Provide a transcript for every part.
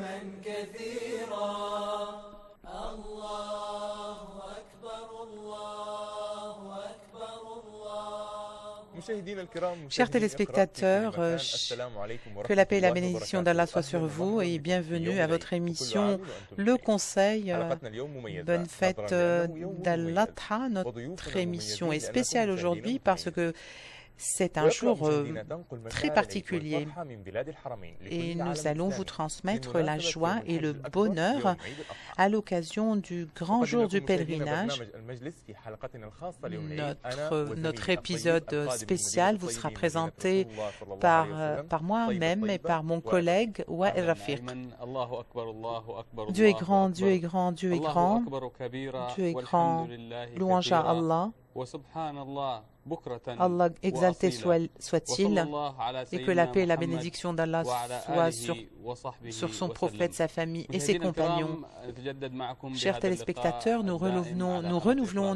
يوما كثيرا الله أكبر الله أكبر الله. Chers téléspectateurs, que la paix et la bénédiction d'Allah soient sur vous et bienvenue à votre émission Le Conseil. Bonne fête d'Al-Adha. Notre émission est spéciale aujourd'hui parce que c'est un jour très particulier et nous allons vous transmettre la joie et le bonheur à l'occasion du grand jour du pèlerinage. Notre épisode spécial vous sera présenté par moi-même et par mon collègue Wa'el Rafiq. Dieu est grand, Dieu est grand, Dieu est grand, Dieu est grand, louange à Allah. Allah exalté soit-il, et que la paix et la bénédiction d'Allah soient sur son prophète, sa famille et ses compagnons. Chers téléspectateurs, nous renouvelons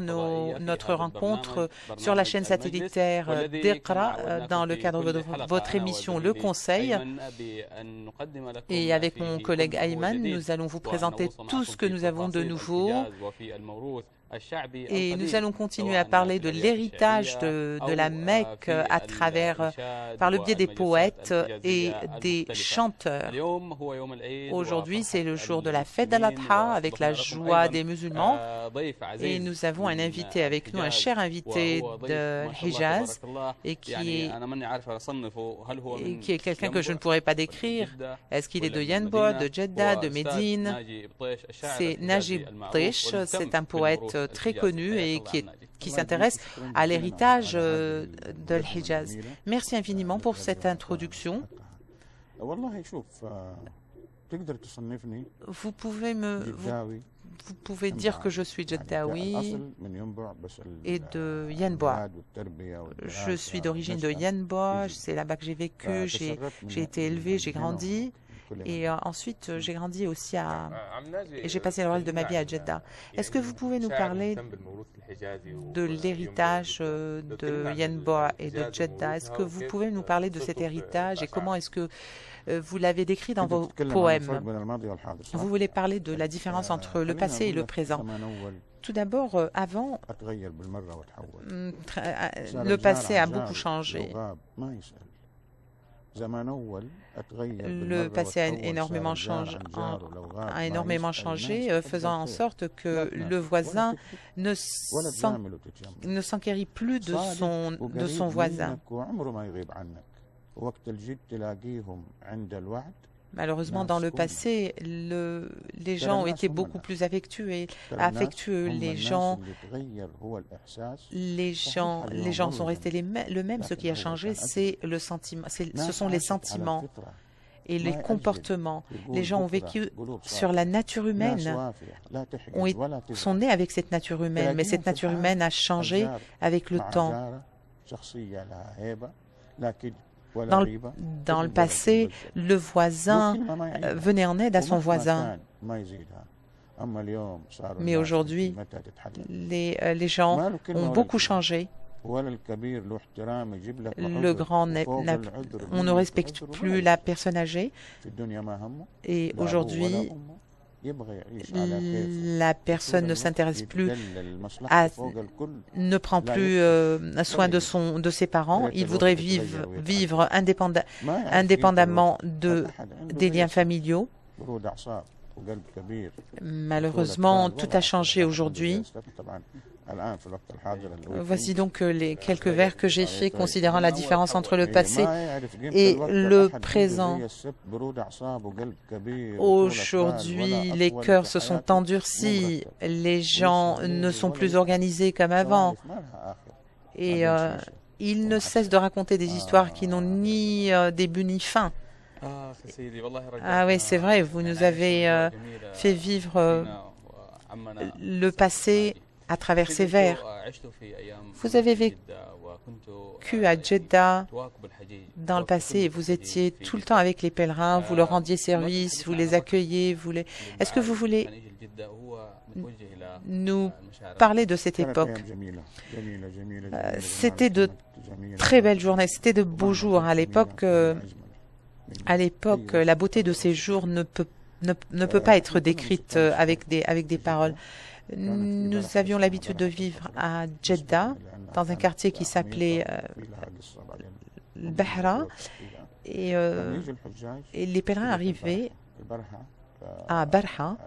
notre rencontre sur la chaîne satellitaire d'Iqra dans le cadre de votre émission Le Conseil. Et avec mon collègue Ayman, nous allons vous présenter tout ce que nous avons de nouveau. Et nous allons continuer à parler de l'héritage de la Mecque par le biais des poètes et des chanteurs. Aujourd'hui, c'est le jour de la fête d'Al-Adha avec la joie des musulmans. Et nous avons un invité avec nous, un cher invité de Hijaz, et qui est quelqu'un que je ne pourrais pas décrire. Est-ce qu'il est de Yanbu, de Jeddah, de Médine? C'est Najib Tish, c'est un poète très connu et qui s'intéresse à l'héritage de l'Hijaz. Merci infiniment pour cette introduction. Vous pouvez dire que je suis Jeddaoui et de Yanbu. Je suis d'origine de Yanbu, c'est là-bas que j'ai vécu, j'ai été élevé, j'ai grandi. Et ensuite, j'ai grandi aussi et j'ai passé le reste de ma vie à Jeddah. Est-ce que vous pouvez nous parler de l'héritage de Yanbu et de Jeddah? Est-ce que vous pouvez nous parler de cet héritage et comment est-ce que vous l'avez décrit dans vos poèmes? Vous voulez parler de la différence entre le passé et le présent. Tout d'abord, avant, le passé a beaucoup changé. Le passé a énormément changé, faisant en sorte que le voisin ne s'enquérit plus de son voisin. Malheureusement, dans le passé, les gens ont été beaucoup plus affectueux. Les gens sont restés le même. Ce qui a changé, ce sont les sentiments et les comportements. Les gens ont vécu sur la nature humaine, sont nés avec cette nature humaine, mais cette nature humaine a changé avec le temps. Dans le passé, le voisin venait en aide à son voisin. Mais aujourd'hui, les gens ont beaucoup changé. On ne respecte plus la personne âgée. Et aujourd'hui, la personne ne s'intéresse plus ne prend plus soin de ses parents. Il voudrait vivre indépendamment des liens familiaux. Malheureusement, tout a changé aujourd'hui. Voici donc les quelques vers que j'ai faits considérant la différence entre le passé et le présent. Aujourd'hui, les cœurs se sont endurcis, les gens ne sont plus organisés comme avant et ils ne cessent de raconter des histoires qui n'ont ni début ni fin. Ah oui, c'est vrai, vous nous avez fait vivre le passé à travers ces vers. Vous avez vécu à Jeddah dans le passé et vous étiez tout le temps avec les pèlerins, vous leur rendiez service, vous les accueilliez. Est-ce que vous voulez nous parler de cette époque? C'était de très belles journées, c'était de beaux jours. À l'époque, la beauté de ces jours ne peut ne peut pas être décrite avec des paroles. Nous avions l'habitude de vivre à Jeddah, dans un quartier qui s'appelait Bahra, et les pèlerins arrivaient à Barha,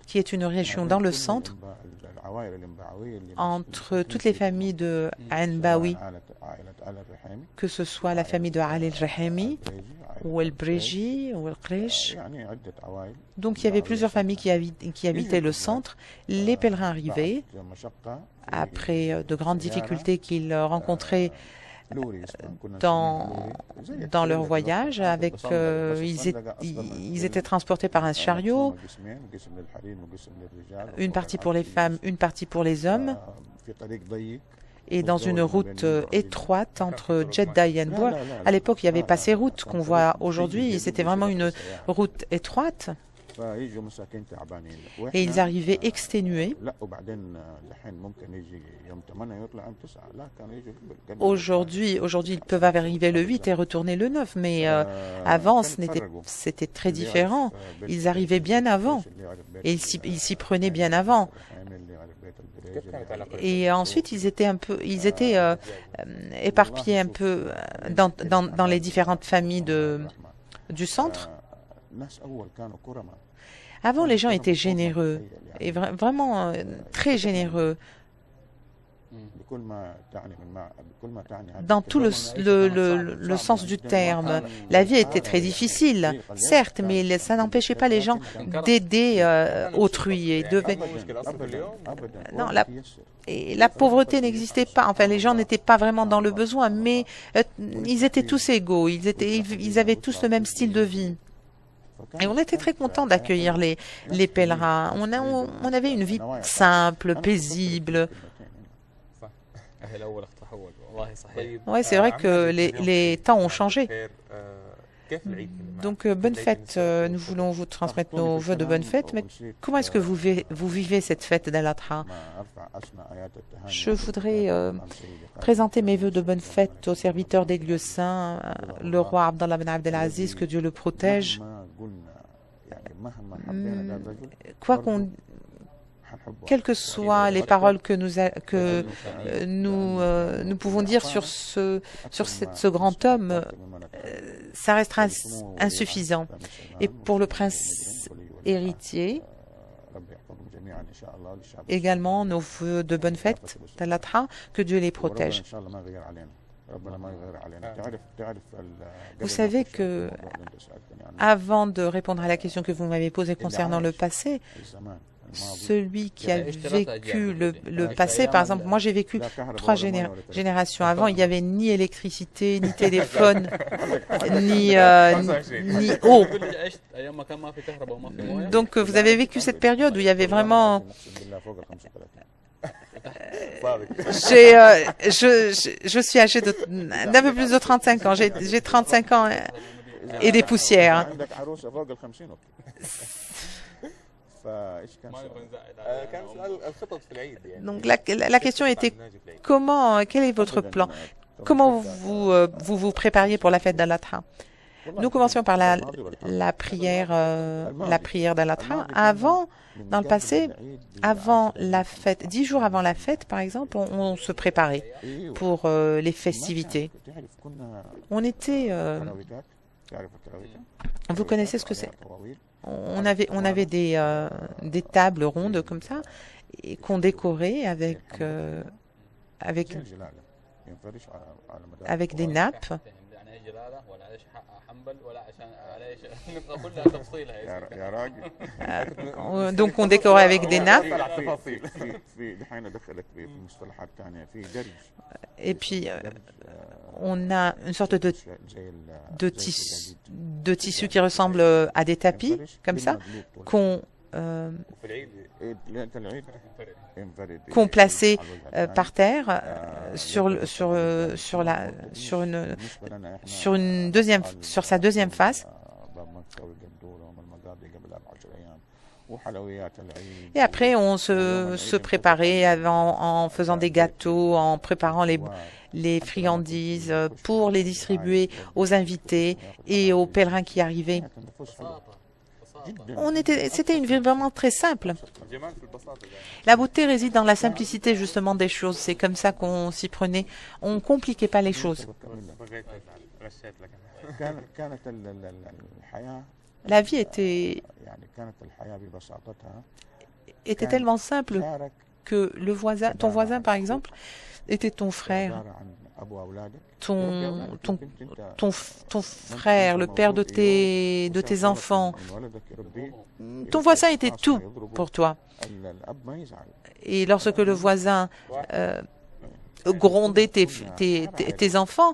qui est une région dans le centre, entre toutes les familles de Anbawi, que ce soit la famille de Ali al-Rahimi, ou el-Breji, ou el-Qreish. Donc il y avait plusieurs familles qui habitaient le centre. Les pèlerins arrivaient, après de grandes difficultés qu'ils rencontraient dans leur voyage, ils étaient transportés par un chariot, une partie pour les femmes, une partie pour les hommes, et dans une route étroite entre Jeddah et Yanbu. À l'époque, il n'y avait pas ces routes qu'on voit aujourd'hui, c'était vraiment une route étroite. Et ils arrivaient exténués. Aujourd'hui, ils peuvent arriver le 8 et retourner le 9, mais avant, c'était très différent. Ils arrivaient bien avant, et ils s'y prenaient bien avant. Et ensuite, ils étaient éparpillés un peu dans les différentes familles du centre. Avant, les gens étaient généreux, et vraiment très généreux, dans tout le sens du terme. La vie était très difficile, certes, mais ça n'empêchait pas les gens d'aider autrui. Non, la pauvreté n'existait pas. Enfin, les gens n'étaient pas vraiment dans le besoin, mais ils étaient tous égaux. Ils avaient tous le même style de vie. Et on était très contents d'accueillir les pèlerins. On avait une vie simple, paisible. Oui, c'est vrai que les temps ont changé. Donc, bonne fête. Nous voulons vous transmettre nos vœux de bonne fête. Mais comment est-ce que vous vivez cette fête d'Al-Adha? Je voudrais présenter mes vœux de bonne fête au serviteur des lieux saints, le roi Abdallah bin Abdelaziz, que Dieu le protège. Quelles que soient les paroles que nous pouvons dire sur ce grand homme, ça restera insuffisant. Et pour le prince héritier, également nos vœux de bonne fête d'Al-Adha, que Dieu les protège. Vous savez que, avant de répondre à la question que vous m'avez posée concernant le passé, celui qui a vécu le passé, par exemple, moi j'ai vécu 3 générations. Avant, il n'y avait ni électricité, ni téléphone, ni eau. Donc vous avez vécu cette période où il y avait vraiment... je suis âgée d'un peu plus de 35 ans. J'ai 35 ans et des poussières. Donc la question était quel est votre plan? Comment vous prépariez pour la fête d'Al-Adha? Nous commencions par la prière d'Al-Adha. Dans le passé, avant la fête, 10 jours avant la fête, par exemple, on se préparait pour les festivités. On était... vous connaissez ce que c'est? On avait des tables rondes comme ça, et qu'on décorait avec des nappes. Donc on décorait avec des nappes. Et puis on a une sorte de tissu qui ressemble à des tapis, comme ça, qu'on plaçait par terre sur sa deuxième face. Et après, on se préparait en faisant des gâteaux, en préparant les friandises pour les distribuer aux invités et aux pèlerins qui arrivaient. C'était une vie vraiment très simple. La beauté réside dans la simplicité justement des choses. C'est comme ça qu'on s'y prenait. On ne compliquait pas les choses. La vie était tellement simple que ton voisin par exemple, était ton frère. Ton frère, le père de tes enfants. Ton voisin était tout pour toi. Et lorsque le voisin grondait tes enfants,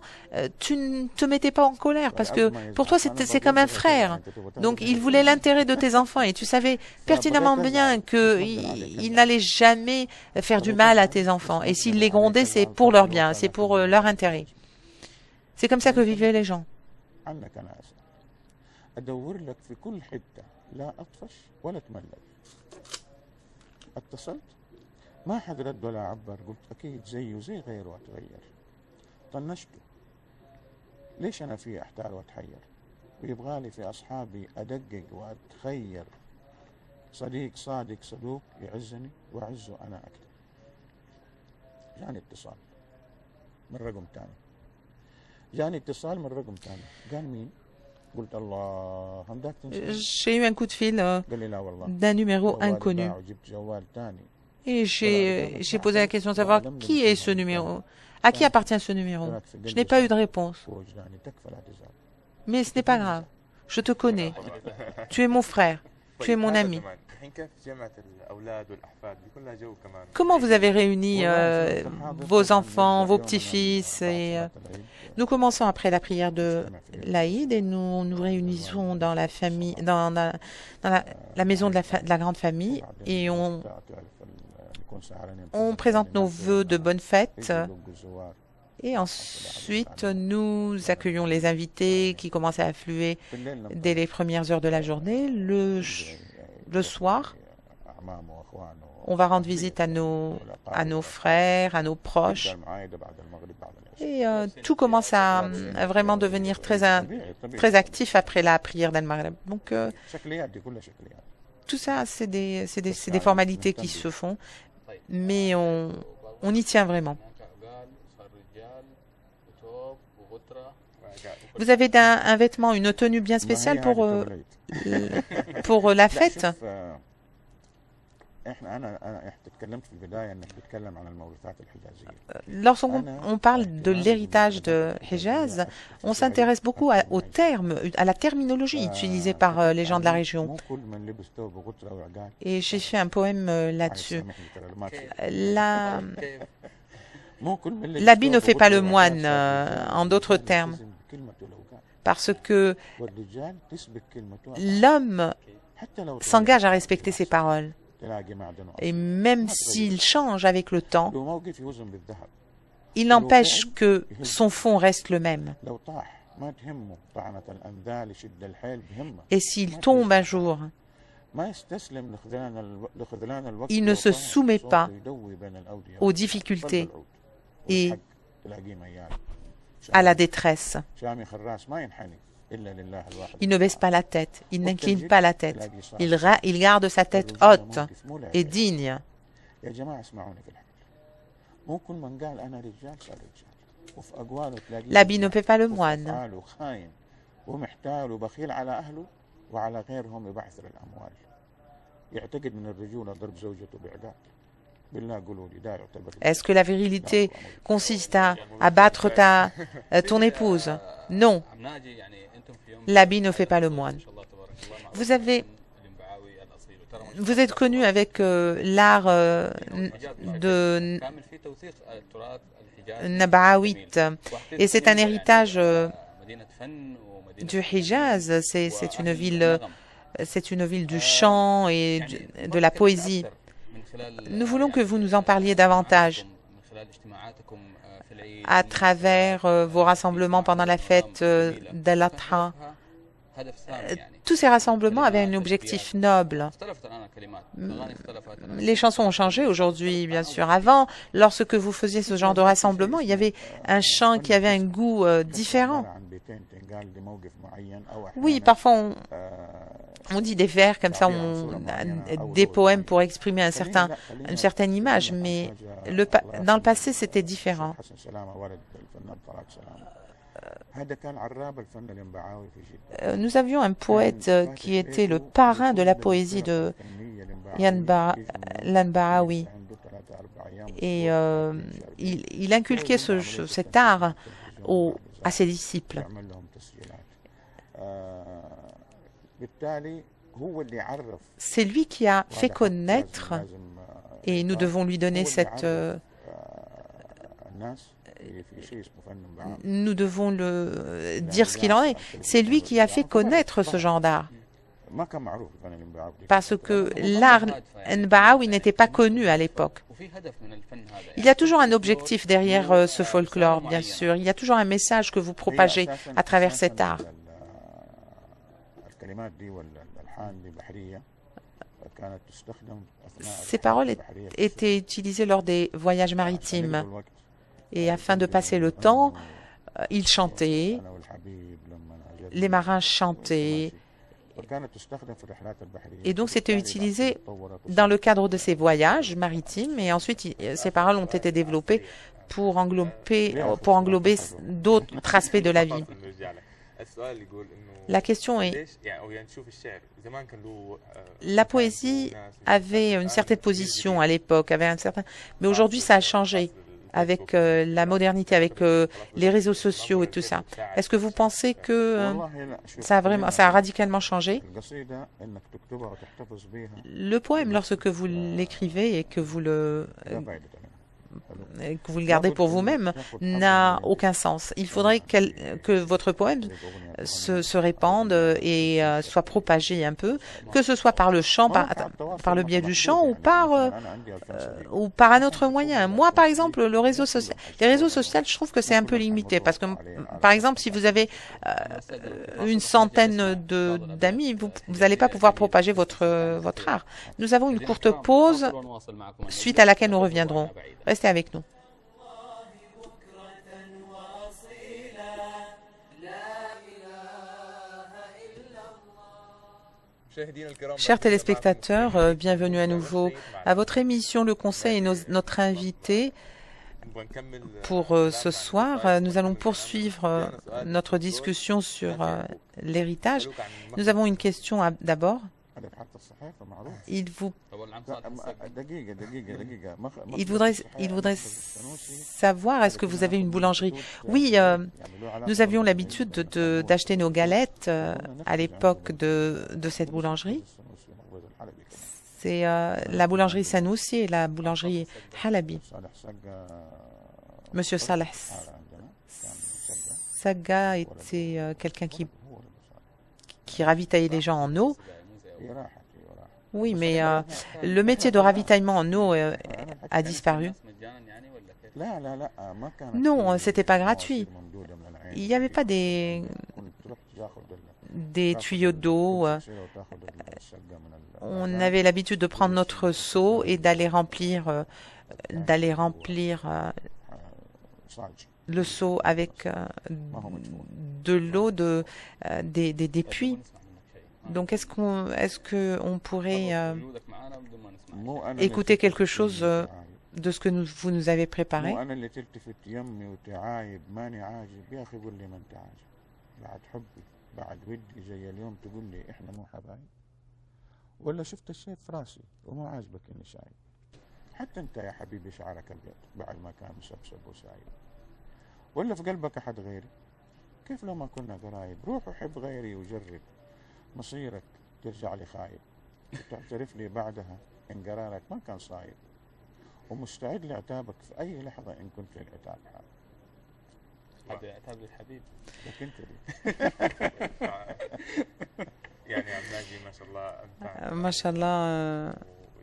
tu ne te mettais pas en colère parce que pour toi, c'est comme un frère. Donc, il voulait l'intérêt de tes enfants et tu savais pertinemment bien qu'il n'allait jamais faire du mal à tes enfants. Et s'il les grondait, c'est pour leur bien, c'est pour leur intérêt. C'est comme ça que vivaient les gens. ما حد رد ولا عبر قلت أكيد زيه زي غيره أتغير طنشته ليش أنا فيه أحتار وأتحير ويبغالي في أصحابي أدقق وأتخير صديق صادق صدوق يعزني وأعزه أنا أكثر جاني اتصال من رقم تاني قال مين قلت الله همداك تنسى J'ai eu un coup de fil d'un numéro inconnu. Et j'ai posé la question de savoir qui est ce numéro, à qui appartient ce numéro. Je n'ai pas eu de réponse. Mais ce n'est pas grave. Je te connais. Tu es mon frère. Tu es mon ami. Comment vous avez réuni vos enfants, vos petits-fils Nous commençons après la prière de l'Aïd et nous nous réunissons dans la famille, dans la maison de la grande famille et on présente nos vœux de bonne fête et ensuite nous accueillons les invités qui commencent à affluer dès les premières heures de la journée. Le soir, on va rendre visite à nos frères, à nos proches. Et tout commence à vraiment devenir très actif après la prière d'Al-Maghrib. Donc, tout ça, c'est des formalités qui se font, mais on y tient vraiment. Vous avez un vêtement, une tenue bien spéciale pour la fête? Lorsqu'on parle de l'héritage de Hijaz, on s'intéresse beaucoup aux termes, à la terminologie utilisée par les gens de la région. Et j'ai fait un poème là-dessus. L'habit ne fait pas le moine, en d'autres termes, parce que l'homme s'engage à respecter ses paroles. Et même s'il change avec le temps, il n'empêche que son fond reste le même. Et s'il tombe un jour, il ne se soumet pas aux difficultés et à la détresse. Il ne baisse pas la tête, il n'incline pas la tête, il garde sa tête haute et digne. L'habit ne fait pas le moine. Est-ce que la virilité consiste à battre ton épouse? Non. L'habit ne fait pas le moine. Vous êtes connu avec l'art de Nabawite et c'est un héritage du Hijaz. C'est une ville du chant et de la poésie. Nous voulons que vous nous en parliez davantage à travers vos rassemblements pendant la fête d'Al-Adha tous ces rassemblements avaient un objectif noble. Les chansons ont changé aujourd'hui, bien sûr. Avant, lorsque vous faisiez ce genre de rassemblement, il y avait un chant qui avait un goût différent. Oui, parfois on dit des vers comme ça, des poèmes pour exprimer une certaine image, mais dans le passé, c'était différent. Nous avions un poète qui était le parrain de la poésie de Lanbaawi. Et il inculquait cet art à ses disciples. C'est lui qui a fait connaître, et nous devons lui donner nous devons dire ce qu'il en est. C'est lui qui a fait connaître ce genre d'art. Parce que l'art Nbaawi n'était pas connu à l'époque. Il y a toujours un objectif derrière ce folklore, bien sûr. Il y a toujours un message que vous propagez à travers cet art. Ces paroles étaient utilisées lors des voyages maritimes. Et afin de passer le temps, ils chantaient, les marins chantaient. Et donc c'était utilisé dans le cadre de ces voyages maritimes. Et ensuite, ces paroles ont été développées pour englober d'autres aspects de la vie. La question est, la poésie avait une certaine position à l'époque, mais aujourd'hui ça a changé avec la modernité, avec les réseaux sociaux et tout ça. Est-ce que vous pensez que ça a radicalement changé? Le poème, lorsque vous l'écrivez et que vous le gardez pour vous-même, n'a aucun sens. Il faudrait que votre poème se répande et soit propagé un peu, que ce soit par le chant, par le biais du chant ou par un autre moyen. Moi, par exemple, les réseaux sociaux, je trouve que c'est un peu limité parce que, par exemple, si vous avez une centaine d'amis, vous n'allez pas pouvoir propager votre art. Nous avons une courte pause, suite à laquelle nous reviendrons. Restez avec nous. Chers téléspectateurs, bienvenue à nouveau à votre émission Le Conseil et notre invité pour ce soir. Nous allons poursuivre notre discussion sur l'héritage. Nous avons une question d'abord. Il voudrait savoir, est-ce que vous avez une boulangerie? Oui, nous avions l'habitude d'acheter nos galettes à l'époque de cette boulangerie. C'est la boulangerie Sanoussi et la boulangerie Halabi. Monsieur Salah Saga était quelqu'un qui ravitaillait les gens en eau. Oui, mais le métier de ravitaillement en eau a disparu. Non, c'était pas gratuit. Il n'y avait pas des tuyaux d'eau. On avait l'habitude de prendre notre seau et d'aller remplir le seau avec de l'eau des puits. Donc, est-ce qu'on pourrait écouter quelque chose de ce que vous nous avez préparé? ولا شفت الشيء في راسي ومو عاجبك اني شايب حتى انت يا حبيبي شعرك ابيض بعد ما كان مسبسب وسايب ولا في قلبك احد غيري كيف لو ما كنا قرايب روح وحب غيري وجرب مصيرك ترجع لي خايب وتعترف لي بعدها ان قرارك ما كان صايب ومستعد لعتابك في اي لحظه ان كنت للعتاب حاب هذا عتاب للحبيب لك انت دي يعني عم ناجي ما شاء الله ما شاء الله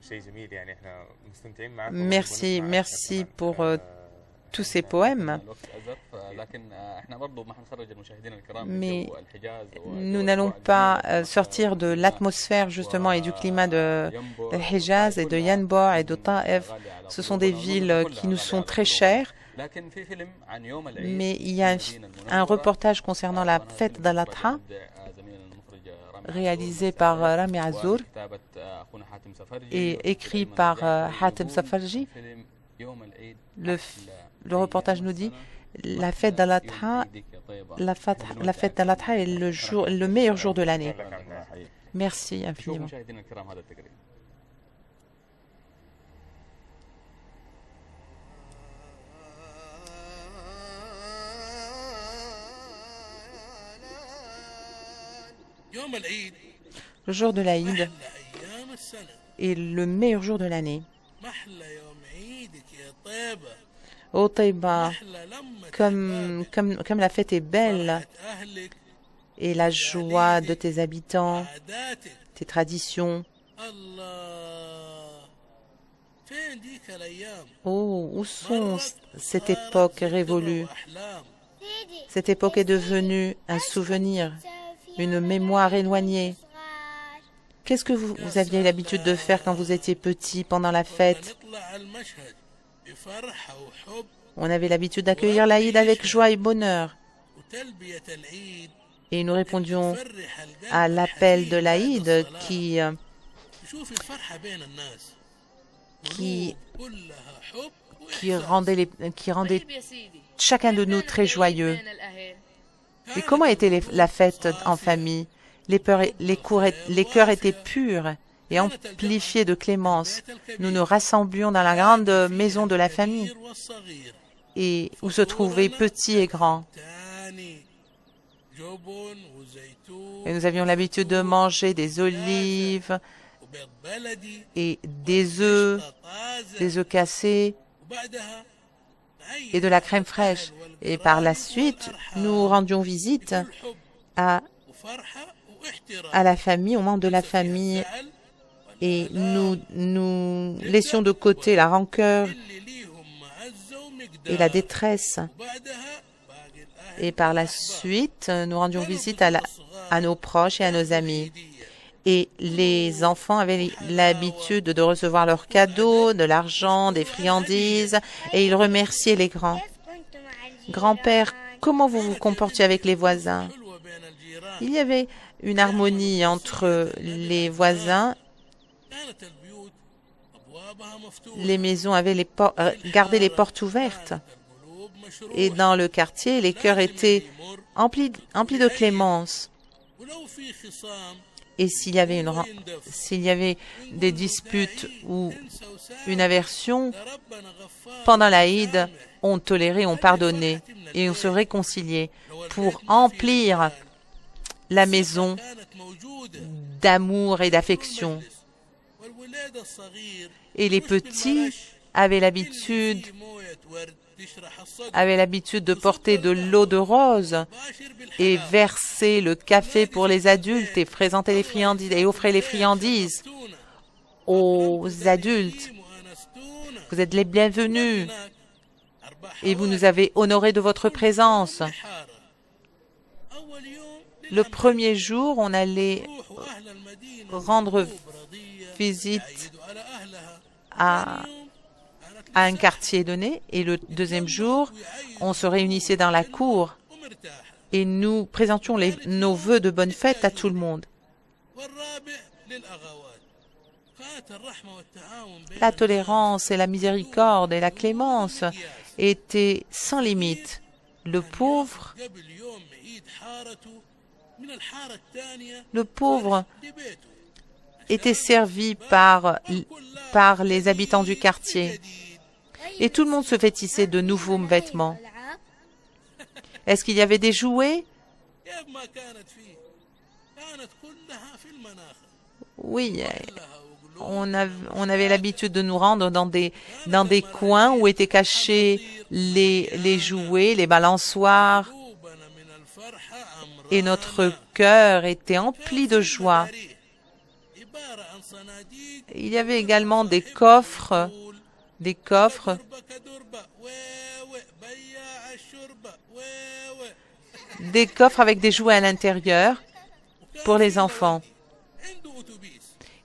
شيء جميل يعني احنا مستمتعين معكم. Merci pour tous ces poèmes, mais nous n'allons pas sortir de l'atmosphère justement et du climat de Hijaz et de Yanbu et de Taif. Ce sont des villes qui nous sont très chères, mais il y a un reportage concernant la fête d'Al-Adha réalisé par Rami Azour et écrit par Hatem Safarji. Le reportage nous dit la fête d'Al-Adha est le meilleur jour de l'année. Merci infiniment. Le jour de l'Aïd est le meilleur jour de l'année. Ô Taïba, comme la fête est belle et la joie de tes habitants, tes traditions. Oh, où sont cette époque révolue? Cette époque est devenue un souvenir, une mémoire éloignée. Qu'est-ce que vous aviez l'habitude de faire quand vous étiez petit pendant la fête? On avait l'habitude d'accueillir l'Aïd avec joie et bonheur. Et nous répondions à l'appel de l'Aïd qui rendait chacun de nous très joyeux. Et comment était la fête en famille? Les cœurs étaient purs et amplifiés de clémence. Nous nous rassemblions dans la grande maison de la famille et où se trouvaient petits et grands. Et nous avions l'habitude de manger des olives et des œufs cassés et de la crème fraîche. Et par la suite, nous rendions visite à la famille, aux membres de la famille, et nous laissions de côté la rancœur et la détresse. Et par la suite, nous rendions visite à nos proches et à nos amis. Et les enfants avaient l'habitude de recevoir leurs cadeaux, de l'argent, des friandises, et ils remerciaient les grands. Grand-père, comment vous vous comportiez avec les voisins? Il y avait une harmonie entre les voisins. Les maisons avaient gardé les portes ouvertes. Et dans le quartier, les cœurs étaient emplis de clémence. Et s'il y avait des disputes ou une aversion, pendant l'Aïd, on tolérait, on pardonnait et on se réconciliait pour emplir la maison d'amour et d'affection. Et les petits avaient l'habitude de porter de l'eau de rose et verser le café pour les adultes et présenter les friandises et offrir les friandises aux adultes. Vous êtes les bienvenus et vous nous avez honorés de votre présence. Le premier jour, on allait rendre visite à un quartier donné et le deuxième jour, on se réunissait dans la cour et nous présentions nos vœux de bonne fête à tout le monde. La tolérance et la miséricorde et la clémence étaient sans limite. Le pauvre était servi par les habitants du quartier. Et tout le monde se vêtissait de nouveaux vêtements. Est-ce qu'il y avait des jouets? Oui, on avait l'habitude de nous rendre dans des coins où étaient cachés les jouets, les balançoires. Et notre cœur était empli de joie. Il y avait également des coffres des coffres avec des jouets à l'intérieur pour les enfants.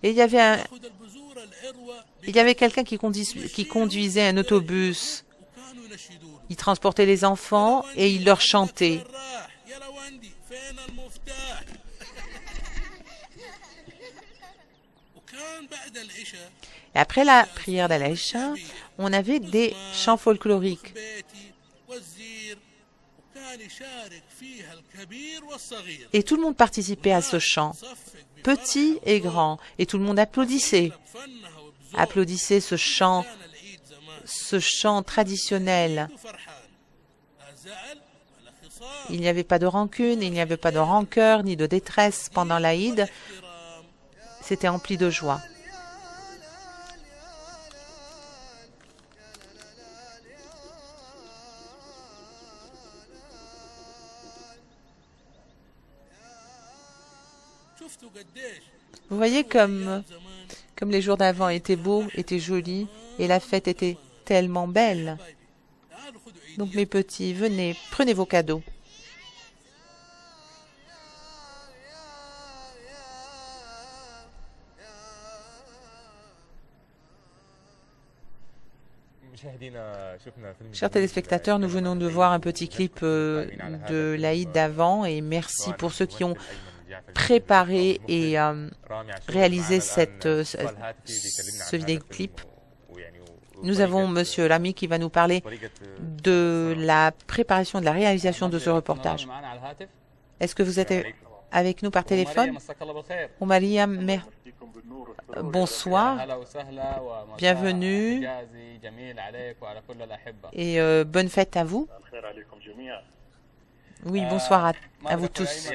Et il y avait quelqu'un qui conduisait un autobus. Il transportait les enfants et il leur chantait. Et après la prière d'Al-Isha, on avait des chants folkloriques. Et tout le monde participait à ce chant, petit et grand, et tout le monde applaudissait ce chant traditionnel. Il n'y avait pas de rancune, il n'y avait pas de rancœur ni de détresse pendant l'Aïd. C'était empli de joie. Vous voyez comme les jours d'avant étaient beaux, étaient jolis, et la fête était tellement belle. Donc mes petits, venez, prenez vos cadeaux. Chers téléspectateurs, nous venons de voir un petit clip de l'Aïd d'avant et merci pour ceux qui ont préparé et réalisé ce vidéoclip. Nous avons Monsieur Lamy qui va nous parler de la préparation, de la réalisation de ce reportage. Est-ce que vous êtes avec nous par téléphone? Mariam, bonsoir, bienvenue et bonne fête à vous. Oui, bonsoir à vous tous.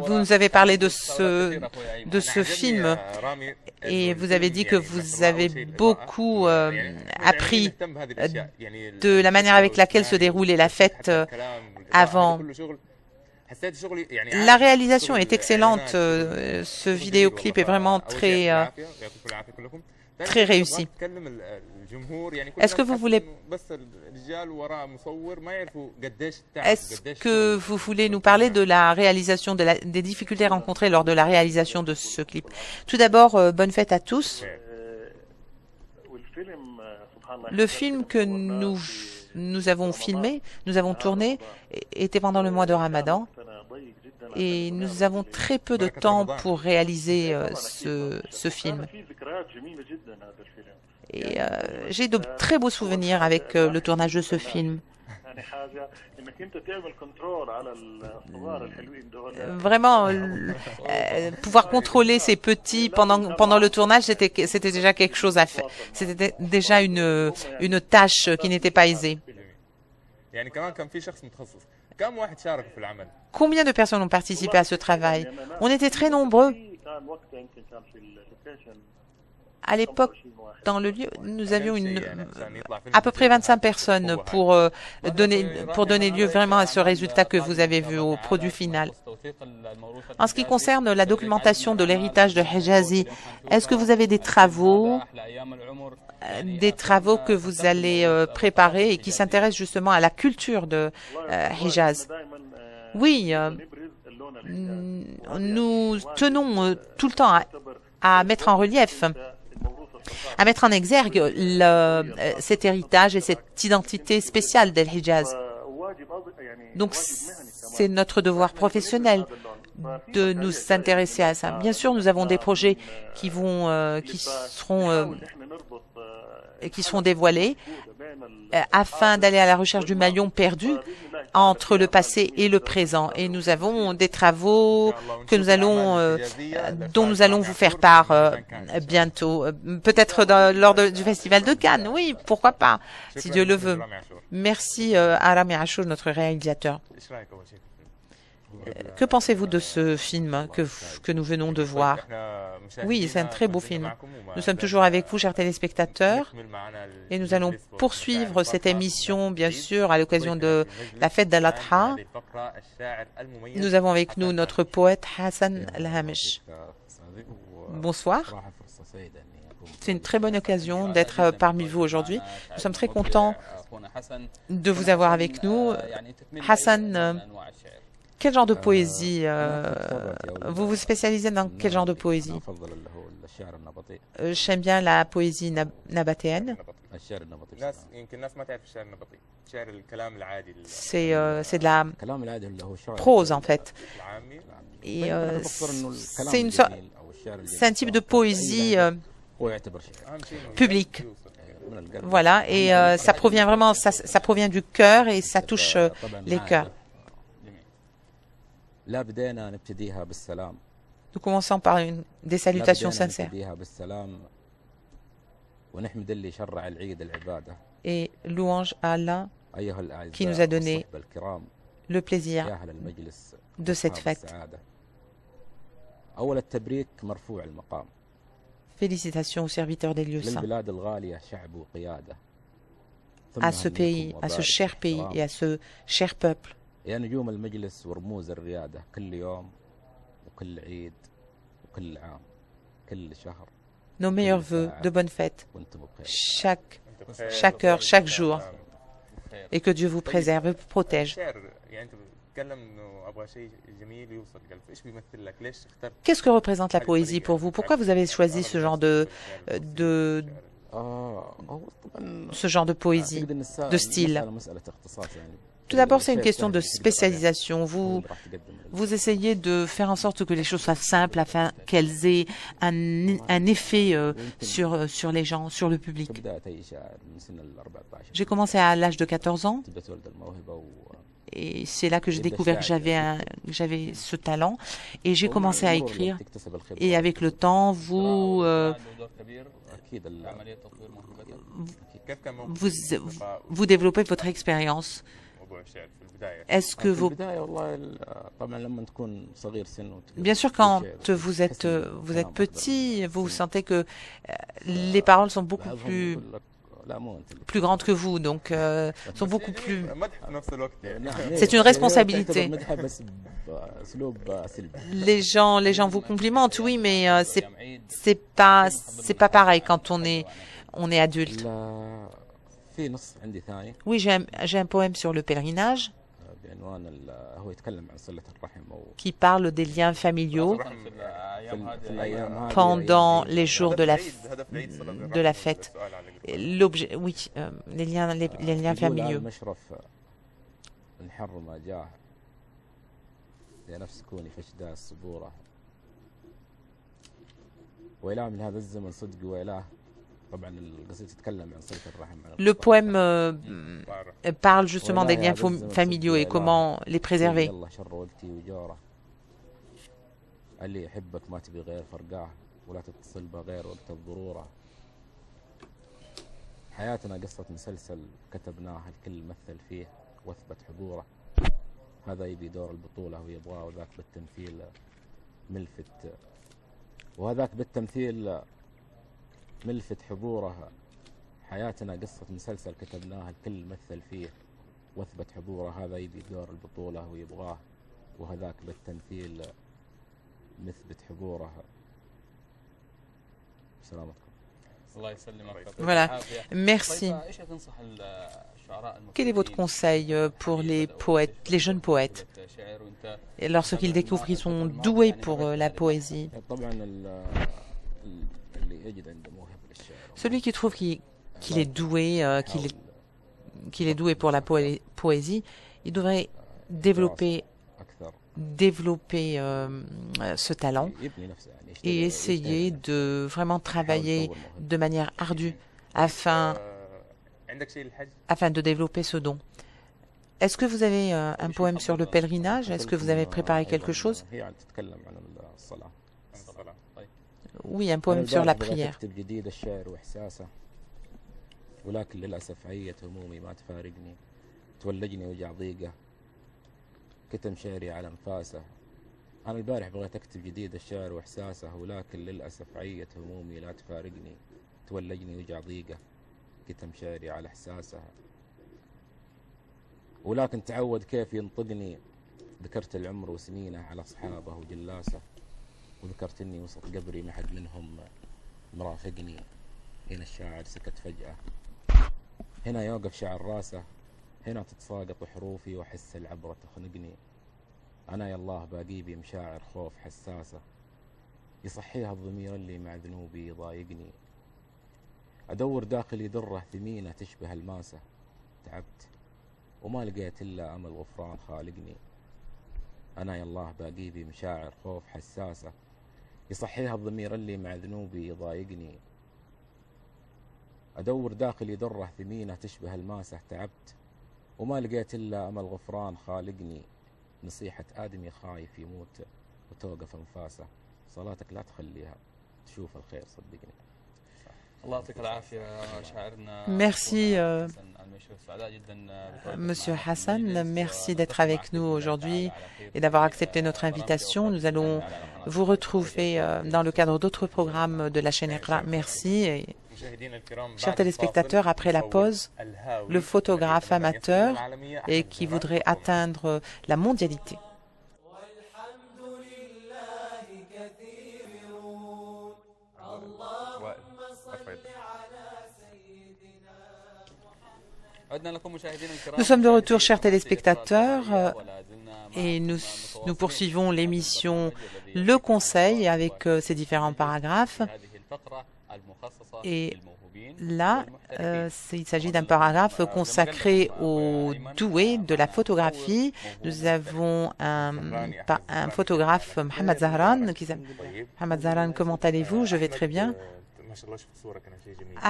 Vous nous avez parlé de ce film et vous avez dit que vous avez beaucoup appris de la manière avec laquelle se déroulait la fête avant. La réalisation est excellente. Ce vidéoclip est vraiment très réussi. Est-ce que vous voulez nous parler de la réalisation, des difficultés rencontrées lors de la réalisation de ce clip? Tout d'abord, bonne fête à tous. Le film que nous avons filmé, nous avons tourné, était pendant le mois de Ramadan. Et nous avons très peu de temps pour réaliser ce film. Et j'ai de très beaux souvenirs avec le tournage de ce film. Vraiment, pouvoir contrôler ces petits pendant le tournage, c'était déjà quelque chose à faire. C'était déjà une tâche qui n'était pas aisée. Combien de personnes ont participé à ce travail? On était très nombreux. À l'époque, dans le lieu, nous avions à peu près 25 personnes pour donner lieu vraiment à ce résultat que vous avez vu au produit final. En ce qui concerne la documentation de l'héritage de Hijazi, est-ce que vous avez des travaux que vous allez préparer et qui s'intéressent justement à la culture de Hijaz? Oui, nous tenons tout le temps à mettre en relief, à mettre en exergue cet héritage et cette identité spéciale d'El Hijaz. Donc, c'est notre devoir professionnel de nous intéresser à ça. Bien sûr, nous avons des projets qui seront dévoilés afin d'aller à la recherche du maillon perdu entre le passé et le présent. Et nous avons des travaux dont nous allons vous faire part bientôt. Peut-être lors du Festival de Cannes. Oui, pourquoi pas, si Dieu le veut. Merci à Rami Achour, notre réalisateur. Que pensez-vous de ce film que nous venons de voir? Oui, c'est un très beau film. Nous sommes toujours avec vous, chers téléspectateurs, et nous allons poursuivre cette émission, bien sûr, à l'occasion de la fête d'Al-Adha. Nous avons avec nous notre poète Hassan Al-Hamish. Bonsoir. C'est une très bonne occasion d'être parmi vous aujourd'hui. Nous sommes très contents de vous avoir avec nous. Hassan, quel genre de poésie vous vous spécialisez dans quel genre de poésie? J'aime bien la poésie nabatéenne. C'est de la prose en fait. Et c'est un type de poésie publique. Voilà, et ça provient vraiment, ça provient du cœur et ça touche les cœurs. Nous commençons par des salutations sincères. Et louange à Allah qui nous a donné le plaisir de cette fête. Félicitations aux serviteurs des lieux saints. À ce pays, à ce cher pays et à ce cher peuple. Nos meilleurs vœux de bonne fête, chaque heure, chaque jour, et que Dieu vous préserve et vous protège. Qu'est-ce que représente la poésie pour vous? Pourquoi vous avez choisi ce genre de poésie, de style? Tout d'abord, c'est une question de spécialisation. Vous essayez de faire en sorte que les choses soient simples afin qu'elles aient un effet sur les gens, sur le public. J'ai commencé à l'âge de 14 ans et c'est là que j'ai découvert que j'avais ce talent et j'ai commencé à écrire. Et avec le temps, vous développez votre expérience. Est-ce que vous... Bien sûr, quand vous êtes petit, vous sentez que les paroles sont beaucoup plus grandes que vous, donc sont beaucoup plus... C'est une responsabilité. Les gens vous complimentent, oui, mais c'est pas pareil quand on est adulte. Oui, j'ai un poème sur le pèlerinage qui parle des liens familiaux pendant les jours de la fête. L'objet, oui, les liens familiaux. Le poème parle justement des liens familiaux et comment les préserver. ملفت حضورها حياتنا قصة مسلسل كتبناها الكل مثل فيه واثبت حضوره هذا يبي دور البطولة ويبغاه وهذاك بالتمثيل مثبت حضوره سلامتكم الله يسلمك. Voilà, merci. Quel est votre conseil pour les poètes, les jeunes poètes, lorsqu'ils découvrent qu'ils sont doués pour la poésie? Celui qui trouve qu'il est doué, qu'il est doué pour la poésie, il devrait développer ce talent et essayer de vraiment travailler de manière ardue afin de développer ce don. Est-ce que vous avez un poème sur le pèlerinage? Est-ce que vous avez préparé quelque chose? Oui, un poème sur la prière. ولكن للأسف عية همومي ما تفارقني تولجني وجع ضيقة كتم شعري على أنفاسه أنا البارح بغيت أكتب جديد الشعر وإحساسه ولكن للأسف عية همومي لا تفارقني تولجني وجع ضيقة كتم شعري على إحساسها ولكن تعود كيف ينطقني ذكرت العمر وسنينه على أصحابه وجلاسه وذكرت إني وسط قبري ما حد منهم مرافقني هنا الشاعر سكت فجأة، هنا يوقف شعر راسه، هنا تتساقط حروفي وأحس العبرة تخنقني. أنا يا الله باقي بي مشاعر خوف حساسة، يصحيها الضمير اللي مع ذنوبي يضايقني. أدور داخلي درة ثمينة تشبه الماسة، تعبت وما لقيت إلا أمل غفران خالقني. أنا يا الله باقي بي مشاعر خوف حساسة، يصحيها الضمير اللي مع ذنوبي يضايقني. أدور داخلي درة ثمينة تشبه الماسة، تعبت وما لقيت إلا أمل غفران خالقني. نصيحة آدمي خايف يموت وتوقف أنفاسه، صلاتك لا تخليها تشوف الخير صدقني. الله يعطيك العافية شاعرنا. Merci, Monsieur Hassan, merci d'être avec nous aujourd'hui et d'avoir accepté notre invitation. Nous allons vous retrouver dans le cadre d'autres programmes de la chaîne Iqra. Merci. Et, chers téléspectateurs, après la pause, le photographe amateur et qui voudrait atteindre la mondialité. Nous sommes de retour, chers téléspectateurs, et nous poursuivons l'émission Le Conseil avec ses différents paragraphes. Et là, il s'agit d'un paragraphe consacré aux doués de la photographie. Nous avons un photographe, Mohamed Zahran. Mohamed Zahran, comment allez-vous? Je vais très bien.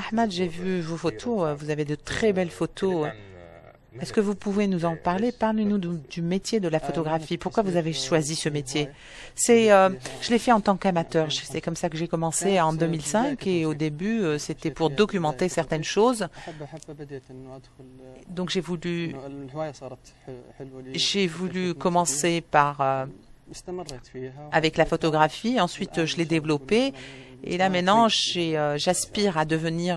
Ahmed, j'ai vu vos photos, vous avez de très belles photos. Est-ce que vous pouvez nous en parler? Parlez-nous du métier de la photographie. Pourquoi vous avez choisi ce métier? Je l'ai fait en tant qu'amateur. C'est comme ça que j'ai commencé en 2005 et au début, c'était pour documenter certaines choses. Donc j'ai voulu commencer avec la photographie. Ensuite, je l'ai développée. Et là, maintenant, j'aspire à devenir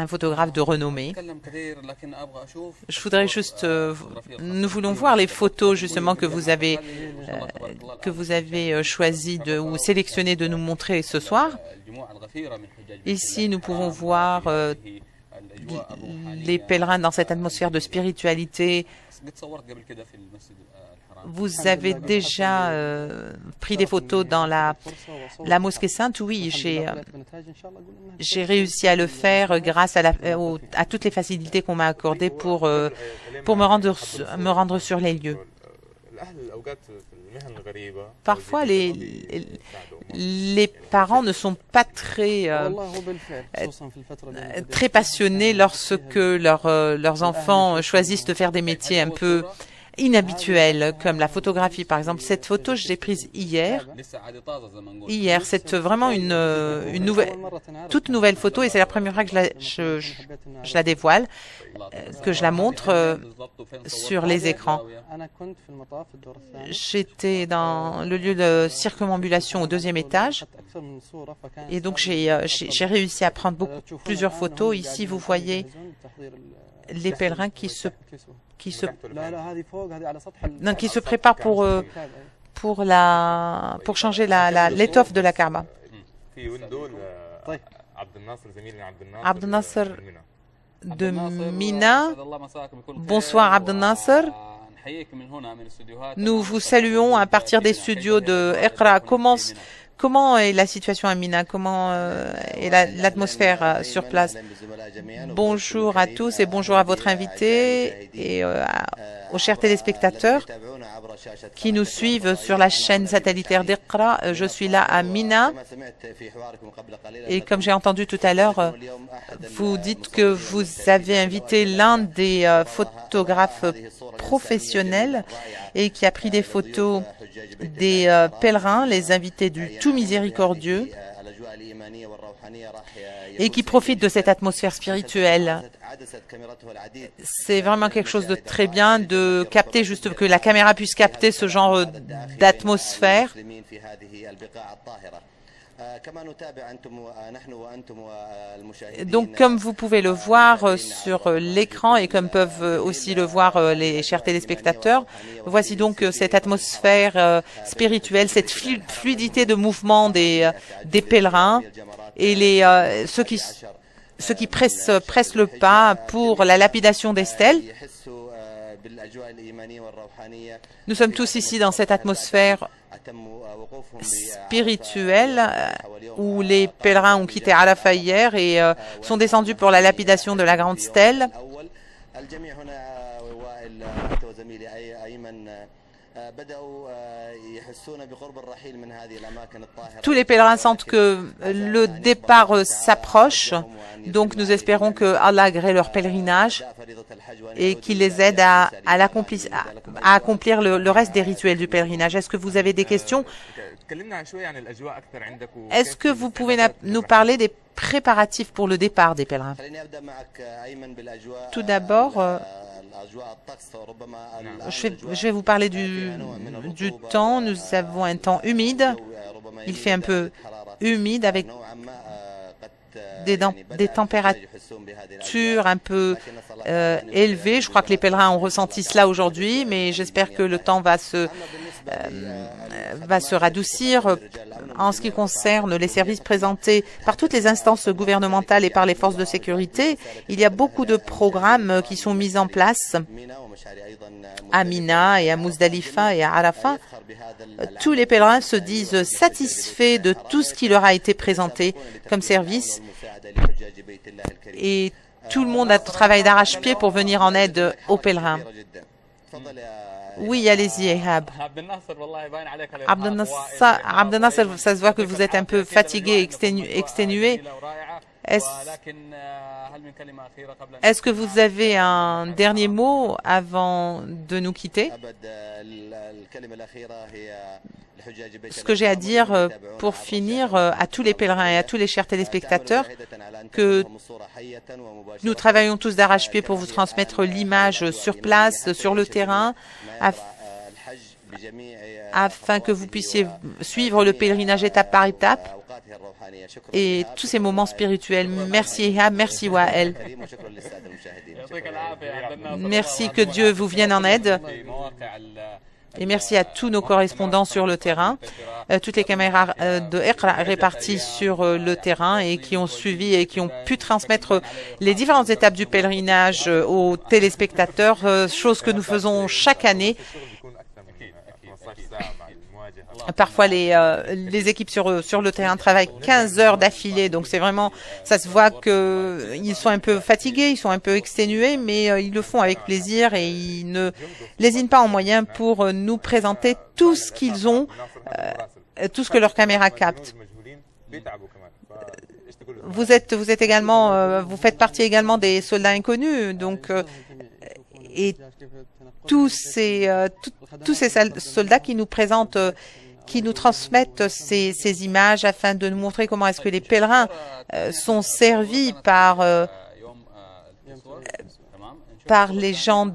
un photographe de renommée. Je voudrais juste... nous voulons voir les photos, justement, que vous avez choisi ou sélectionné de nous montrer ce soir. Ici, nous pouvons voir les pèlerins dans cette atmosphère de spiritualité. Vous avez déjà pris des photos dans la mosquée sainte? Oui, j'ai réussi à le faire grâce à toutes les facilités qu'on m'a accordées pour me rendre sur les lieux. Parfois, les parents ne sont pas très passionnés lorsque leurs enfants choisissent de faire des métiers un peu inhabituelles, comme la photographie. Par exemple, cette photo, je l'ai prise hier. C'est vraiment une toute nouvelle photo et c'est la première fois que je la dévoile, que je la montre sur les écrans. J'étais dans le lieu de circumambulation au 2e étage et donc j'ai réussi à prendre plusieurs photos. Ici, vous voyez les pèlerins qui se préparent pour changer l'étoffe de la Kaaba. Abdel Nasser de Mina. Bonsoir Abdel Nasser. Nous vous saluons à partir des studios de Iqra. Comment est la situation à Mina? Comment est l'atmosphère sur place? Bonjour à tous et bonjour à votre invité et aux chers téléspectateurs qui nous suivent sur la chaîne satellitaire d'Iqra. Je suis là à Mina et comme j'ai entendu tout à l'heure, vous dites que vous avez invité l'un des photographes professionnels et qui a pris des photos des pèlerins, les invités du Tout Miséricordieux, et qui profitent de cette atmosphère spirituelle. C'est vraiment quelque chose de très bien de capter, juste que la caméra puisse capter ce genre d'atmosphère. Donc, comme vous pouvez le voir sur l'écran et comme peuvent aussi le voir les chers téléspectateurs, voici donc cette atmosphère spirituelle, cette fluidité de mouvement des pèlerins et ceux qui pressent le pas pour la lapidation des stèles. Nous sommes tous ici dans cette atmosphère spirituelle où les pèlerins ont quitté Arafat hier et sont descendus pour la lapidation de la grande stèle. Tous les pèlerins sentent que le départ s'approche, donc nous espérons que Allah agrée leur pèlerinage et qu'il les aide à accomplir le reste des rituels du pèlerinage. Est-ce que vous avez des questions? Est-ce que vous pouvez nous parler des préparatifs pour le départ des pèlerins? Tout d'abord, je vais vous parler du temps. Nous avons un temps humide. Il fait un peu humide avec des températures un peu élevées. Je crois que les pèlerins ont ressenti cela aujourd'hui, mais j'espère que le temps va se radoucir. En ce qui concerne les services présentés par toutes les instances gouvernementales et par les forces de sécurité, il y a beaucoup de programmes qui sont mis en place à Mina et à Muzdalifa et à Arafat. Tous les pèlerins se disent satisfaits de tout ce qui leur a été présenté comme service et tout le monde a travaillé d'arrache-pied pour venir en aide aux pèlerins. Oui, allez-y, Ehab. Abdel Nasser, ça se voit que vous êtes un peu fatigué, exténué. Est-ce que vous avez un dernier mot avant de nous quitter? Ce que j'ai à dire pour finir à tous les pèlerins et à tous les chers téléspectateurs, que nous travaillons tous d'arrache-pied pour vous transmettre l'image sur place, sur le terrain, afin que vous puissiez suivre le pèlerinage étape par étape et tous ces moments spirituels. Merci Ehab, merci Wael. Merci, que Dieu vous vienne en aide. Et merci à tous nos correspondants sur le terrain, toutes les caméras de Iqra réparties sur le terrain et qui ont suivi et qui ont pu transmettre les différentes étapes du pèlerinage aux téléspectateurs, chose que nous faisons chaque année. Parfois, les équipes sur le terrain travaillent 15 heures d'affilée, donc c'est vraiment, ça se voit qu'ils sont un peu fatigués, ils sont un peu exténués, mais ils le font avec plaisir et ils ne lésinent pas en moyens pour nous présenter tout ce qu'ils ont, tout ce que leur caméra capte. Vous êtes également, vous faites partie également des soldats inconnus, donc et tous ces soldats qui nous présentent, qui nous transmettent ces images afin de nous montrer comment est-ce que les pèlerins sont servis par les gens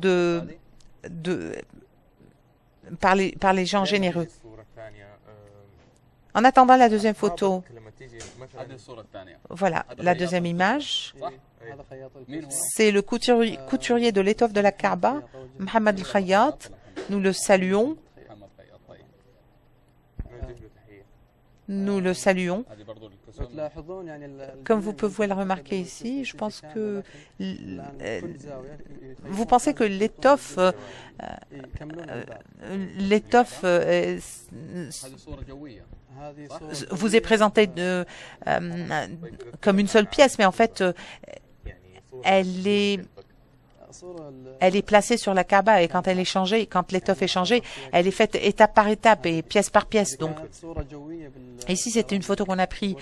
par les gens généreux. En attendant la deuxième photo, voilà la deuxième image. C'est le couturier de l'étoffe de la Kaaba, Mohamed Al-Khayyat. Nous le saluons. Nous le saluons. Comme vous pouvez le remarquer ici, je pense que vous pensez que l'étoffe vous est présentée comme une seule pièce, mais en fait, elle est placée sur la Kaaba et quand elle est changée, quand l'étoffe est changée, elle est faite étape par étape et pièce par pièce. Donc, ici, c'était une photo qu'on a prise,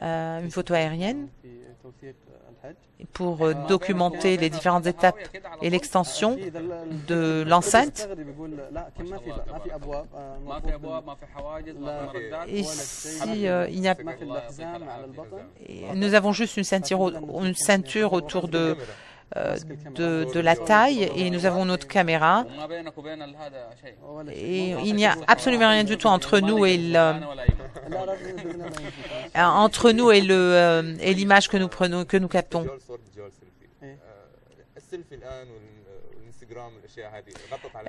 une photo aérienne, pour documenter les différentes étapes et l'extension de l'enceinte. Ici, nous avons juste une ceinture autour de de la taille et nous avons notre caméra. Et il n'y a absolument rien du tout entre nous et l'image que nous prenons, que nous captons.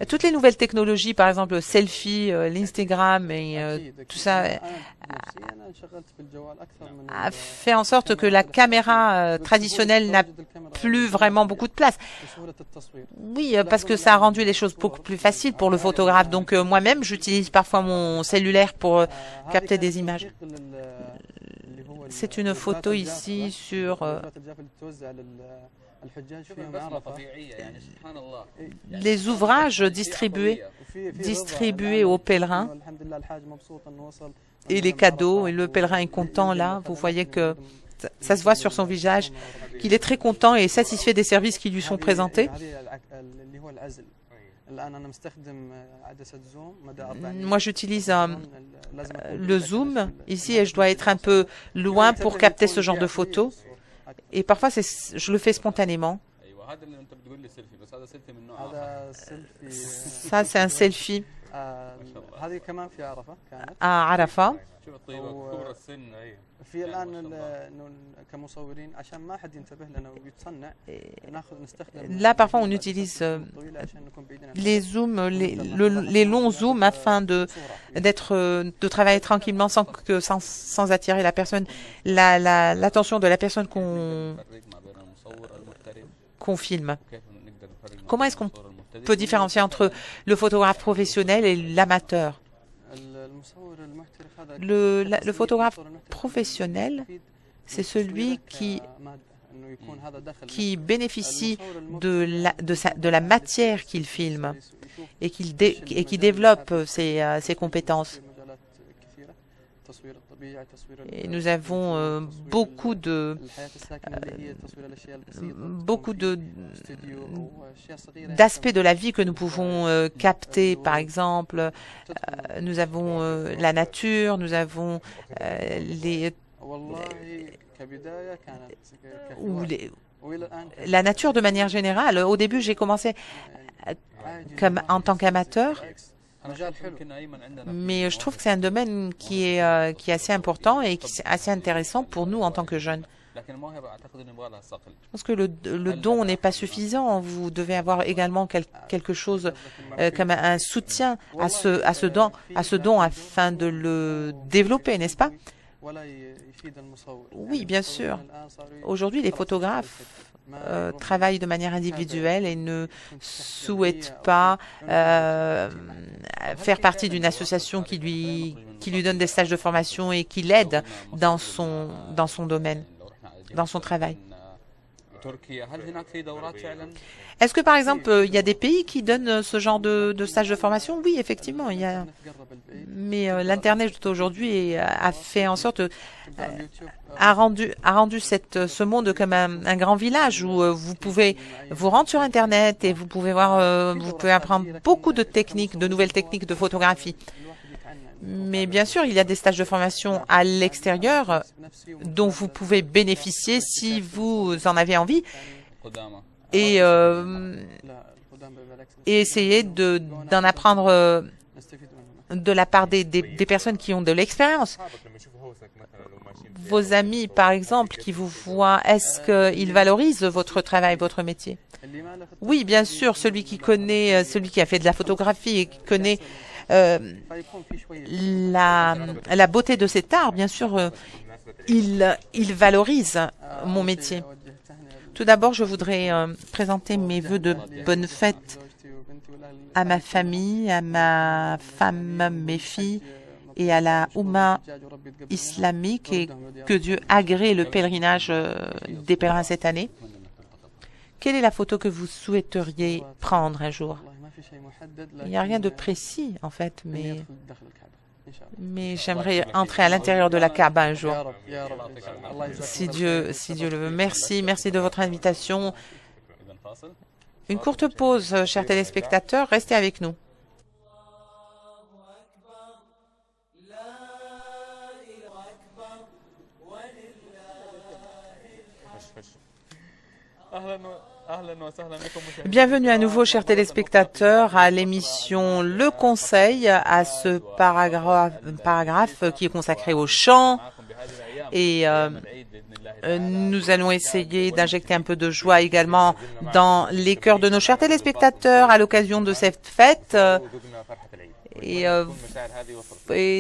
Toutes les nouvelles technologies, par exemple le selfie, l'Instagram et tout ça, a fait en sorte que la caméra traditionnelle n'a plus vraiment beaucoup de place. Oui, parce que ça a rendu les choses beaucoup plus faciles pour le photographe. Donc moi-même, j'utilise parfois mon cellulaire pour capter des images. C'est une photo ici sur les ouvrages distribués aux pèlerins et les cadeaux. Et le pèlerin est content là. Vous voyez que ça se voit sur son visage qu'il est très content et satisfait des services qui lui sont présentés. Moi, j'utilise le zoom ici et je dois être un peu loin pour capter ce genre de photos. Et parfois, je le fais spontanément. Ça, c'est un selfie à Arafat. Là, parfois, on utilise les zooms, les longs zooms afin de travailler tranquillement sans attirer la personne, l'attention de la personne qu'on filme. Comment est-ce qu'on peut différencier entre le photographe professionnel et l'amateur? Le photographe professionnel, c'est celui qui bénéficie de la matière qu'il filme et qui développe ses compétences. Et nous avons beaucoup d'aspects de la vie que nous pouvons capter. Par exemple, nous avons la nature, nous avons la nature de manière générale. Au début, j'ai commencé en tant qu'amateur. Mais je trouve que c'est un domaine qui est assez important et qui est assez intéressant pour nous en tant que jeunes. Je pense que le don n'est pas suffisant. Vous devez avoir également quelque chose comme un soutien à ce don afin de le développer, n'est-ce pas? Oui, bien sûr. Aujourd'hui, les photographes travaillent de manière individuelle et ne souhaitent pas faire partie d'une association qui lui donne des stages de formation et qui l'aide dans son domaine, dans son travail. Est-ce que, par exemple, il y a des pays qui donnent ce genre de stage de formation? Oui, effectivement, il y a. Mais l'Internet aujourd'hui a fait en sorte, a rendu ce monde comme un grand village où vous pouvez vous rendre sur Internet et vous pouvez apprendre beaucoup de techniques, de nouvelles techniques de photographie. Mais bien sûr, il y a des stages de formation à l'extérieur dont vous pouvez bénéficier si vous en avez envie et essayer d'en apprendre de la part des personnes qui ont de l'expérience. Vos amis, par exemple, qui vous voient, est-ce qu'ils valorisent votre travail, votre métier? Oui, bien sûr, celui qui a fait de la photographie et qui connaît la beauté de cet art, bien sûr, il valorise mon métier. Tout d'abord, je voudrais présenter mes vœux de bonne fête à ma famille, à ma femme, mes filles et à la Oumma islamique et que Dieu agrée le pèlerinage des pèlerins cette année. Quelle est la photo que vous souhaiteriez prendre un jour? Il n'y a rien de précis, en fait, mais j'aimerais entrer à l'intérieur de la Kaaba un jour, si Dieu le veut. Merci de votre invitation. Une courte pause, chers téléspectateurs, restez avec nous. أهلا Bienvenue à nouveau, chers téléspectateurs, à l'émission Le Conseil, à ce paragraphe qui est consacré au chant. Et nous allons essayer d'injecter un peu de joie également dans les cœurs de nos chers téléspectateurs à l'occasion de cette fête. Et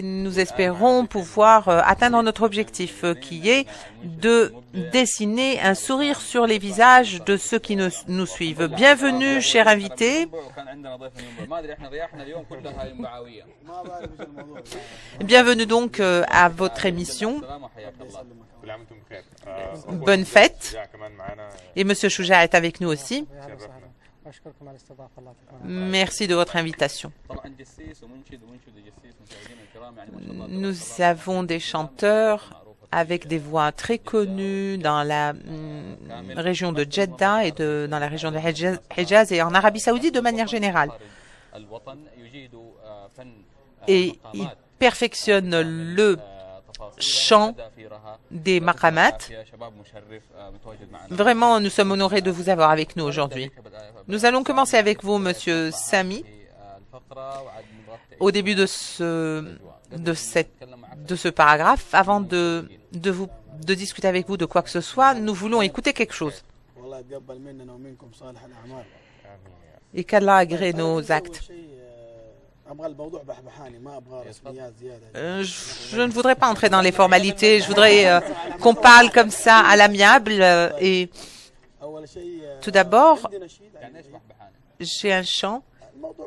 nous espérons pouvoir atteindre notre objectif qui est de dessiner un sourire sur les visages de ceux qui nous suivent. Bienvenue, chers invités. Bienvenue donc à votre émission. Bonne fête. Et Monsieur Chouja est avec nous aussi. Merci de votre invitation. Nous avons des chanteurs avec des voix très connues dans la région de Jeddah et dans la région de Hejaz et en Arabie Saoudite de manière générale. Et ils perfectionnent le chant des maqamat. Vraiment, nous sommes honorés de vous avoir avec nous aujourd'hui. Nous allons commencer avec vous, Monsieur Sami. Au début de ce paragraphe, avant de discuter avec vous de quoi que ce soit, nous voulons écouter quelque chose. Et qu'Allah agrée nos actes. Je ne voudrais pas entrer dans les formalités. Je voudrais qu'on parle comme ça à l'amiable. Et tout d'abord, j'ai un chant.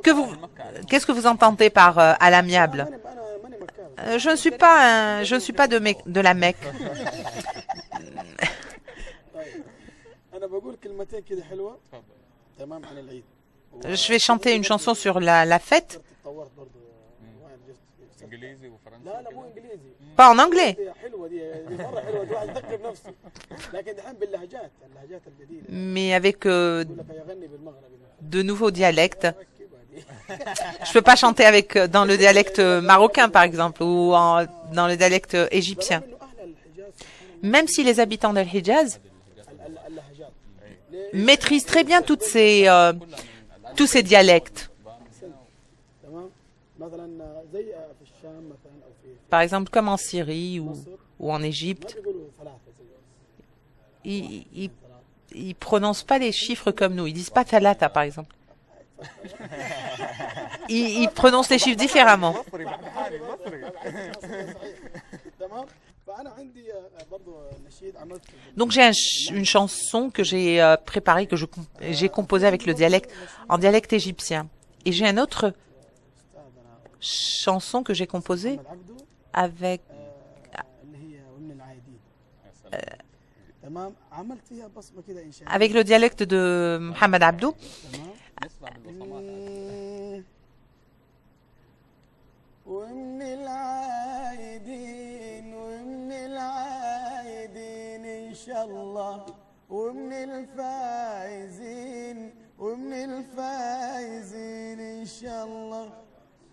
Qu'est-ce que vous entendez par à l'amiable? Je ne suis pas de la Mecque. Je vais chanter une chanson sur la fête. Pas en anglais. Mais avec de nouveaux dialectes. Je ne peux pas chanter dans le dialecte marocain, par exemple, ou dans le dialecte égyptien. Même si les habitants d'Al-Hijaz maîtrisent très bien tous ces dialectes. Par exemple, comme en Syrie ou en Égypte, ils ne prononcent pas les chiffres comme nous. Ils ne disent pas Thalata, par exemple. Ils prononcent les chiffres différemment. Donc j'ai une chanson que j'ai préparée, que j'ai composée avec en dialecte égyptien. Et j'ai une autre chanson que j'ai composée avec le dialecte de Mohamed Abdou.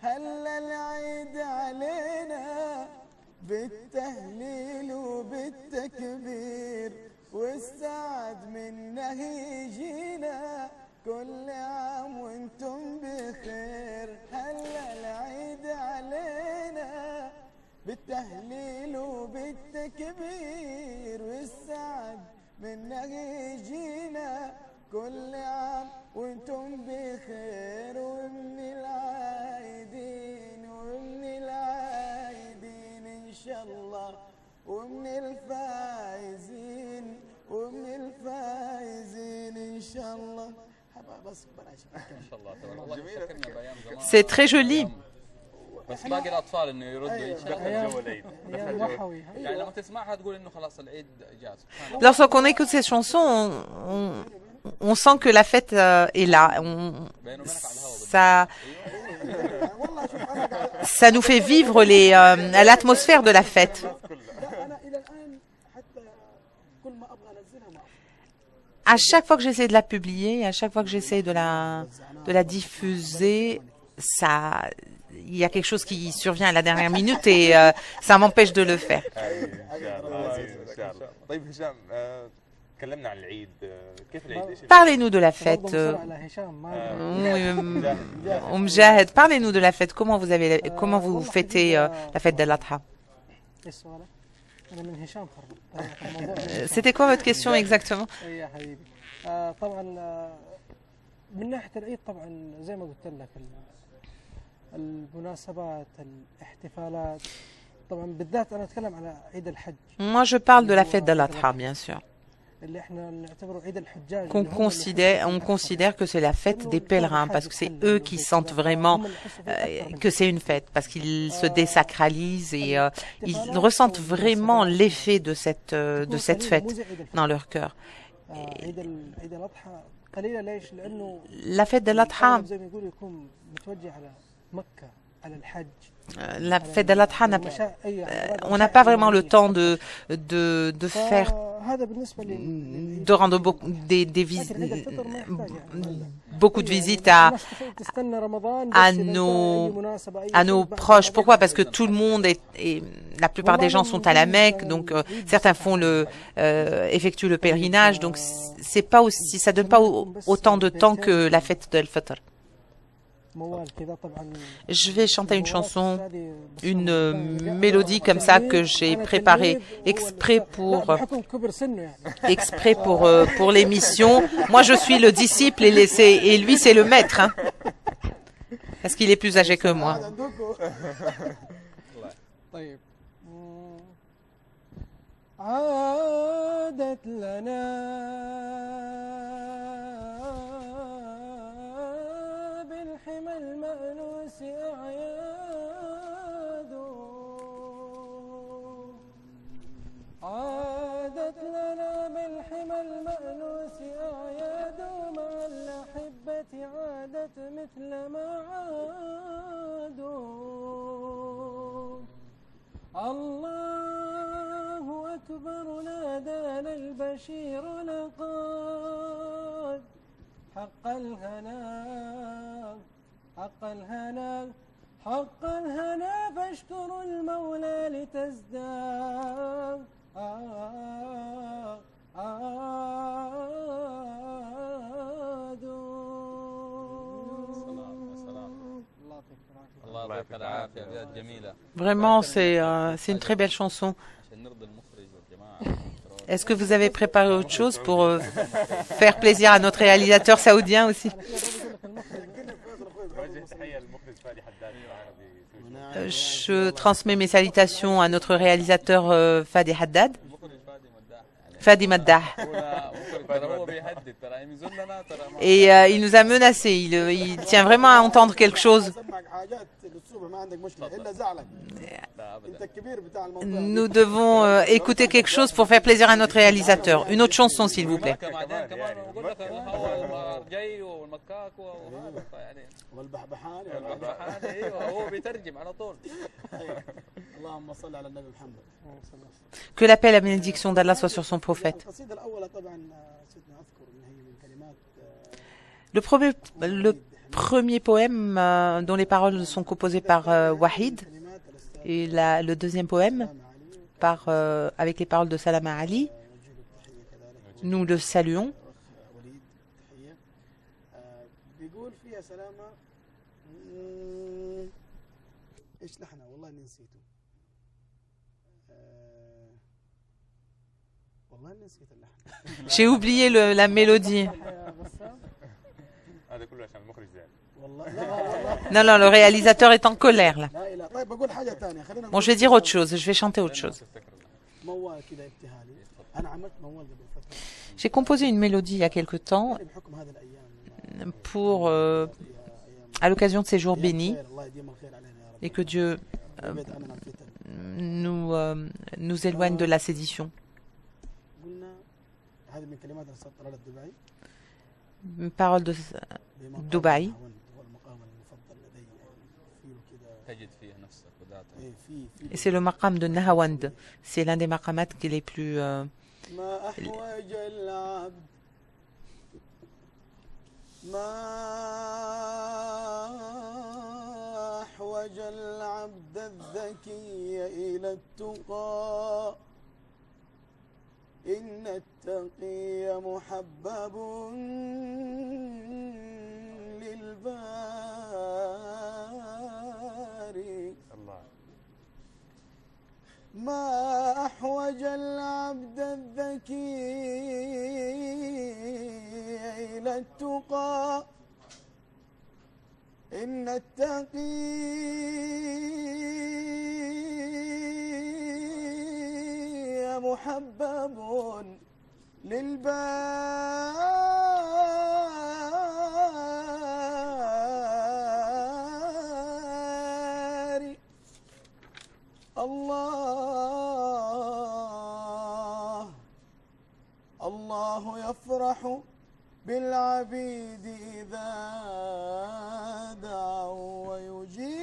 هلا العيد علينا بالتهليل وبالتكبير والسعد منه يجينا كل عام وانتم بخير هلا العيد علينا بالتهليل وبالتكبير والسعد منه يجينا كل عام وانتم بخير ومن العايدين ان شاء الله ومن الفائزين ان شاء الله. C'est très joli. Lorsqu'on écoute ces chansons, on sent que la fête est là. Ça nous fait vivre l'atmosphère de la fête. À chaque fois que j'essaie de la publier, à chaque fois que j'essaie de la diffuser, il y a quelque chose qui survient à la dernière minute et ça m'empêche de le faire. Parlez-nous de la fête. Mjahid, parlez-nous de la fête. Comment vous fêtez la fête d'Al-Adha? C'était quoi votre question exactement? من ناحية العيد طبعا زي ما قلت لك المناسبات الاحتفالات طبعا بالذات أنا أتكلم على عيد الحج. Moi je parle de la fête d'Al-Adha bien sûr. اللي احنا نعتبره عيد الحجاج. On considère que c'est la fête des pèlerins parce que c'est eux qui sentent vraiment que c'est une fête parce qu'ils se désacralisent et ils ressentent vraiment l'effet de cette fête dans leur cœur. La fête de l'Adha, on n'a pas vraiment le temps de rendre beaucoup de visites à nos proches. Pourquoi? Parce que tout le monde la plupart des gens sont à la Mecque, donc certains effectuent le pèlerinage, donc ça donne pas autant de temps que la fête d'Al-Fitr. Je vais chanter une chanson, une mélodie comme ça que j'ai préparée exprès pour l'émission. Moi, je suis le disciple et lui, c'est le maître, hein, parce qu'il est plus âgé que moi. بالحمى المأنوس أعياد عادت لنا بالحمى المأنوس أعياد مع الأحبة عادت مثل ما عادوا الله أكبر نادانا البشير لقد حق الهنا حق الهنا حق الهنا فاشكر المولى لتزداد Vraiment, c'est une très belle chanson. Est-ce que vous avez préparé autre chose pour faire plaisir à notre réalisateur saoudien aussi? Je transmets mes salutations à notre réalisateur Fadi Haddad. Fadi Maddah. Et il nous a menacé. Il tient vraiment à entendre quelque chose. Nous devons écouter quelque chose pour faire plaisir à notre réalisateur. Une autre chanson, s'il vous plaît. Que la paix et la bénédiction d'Allah soient sur son prophète. Le premier poème dont les paroles sont composées par Wahid et le deuxième poème avec les paroles de Salama Ali. Nous le saluons. J'ai oublié la mélodie. Non, le réalisateur est en colère là. Bon, je vais dire autre chose, je vais chanter autre chose. J'ai composé une mélodie il y a quelque temps à l'occasion de ces jours bénis et que Dieu nous éloigne de la sédition. Parole de Dubaï. Et c'est le maqam de Nahawand. C'est l'un des maqamats qui est les plus... إن التقي محبب للباري ما أحوج العبد الذكي إلى التقى إن التقي محبب للباري الله يفرح بالعبيد إذا دعوا ويجيب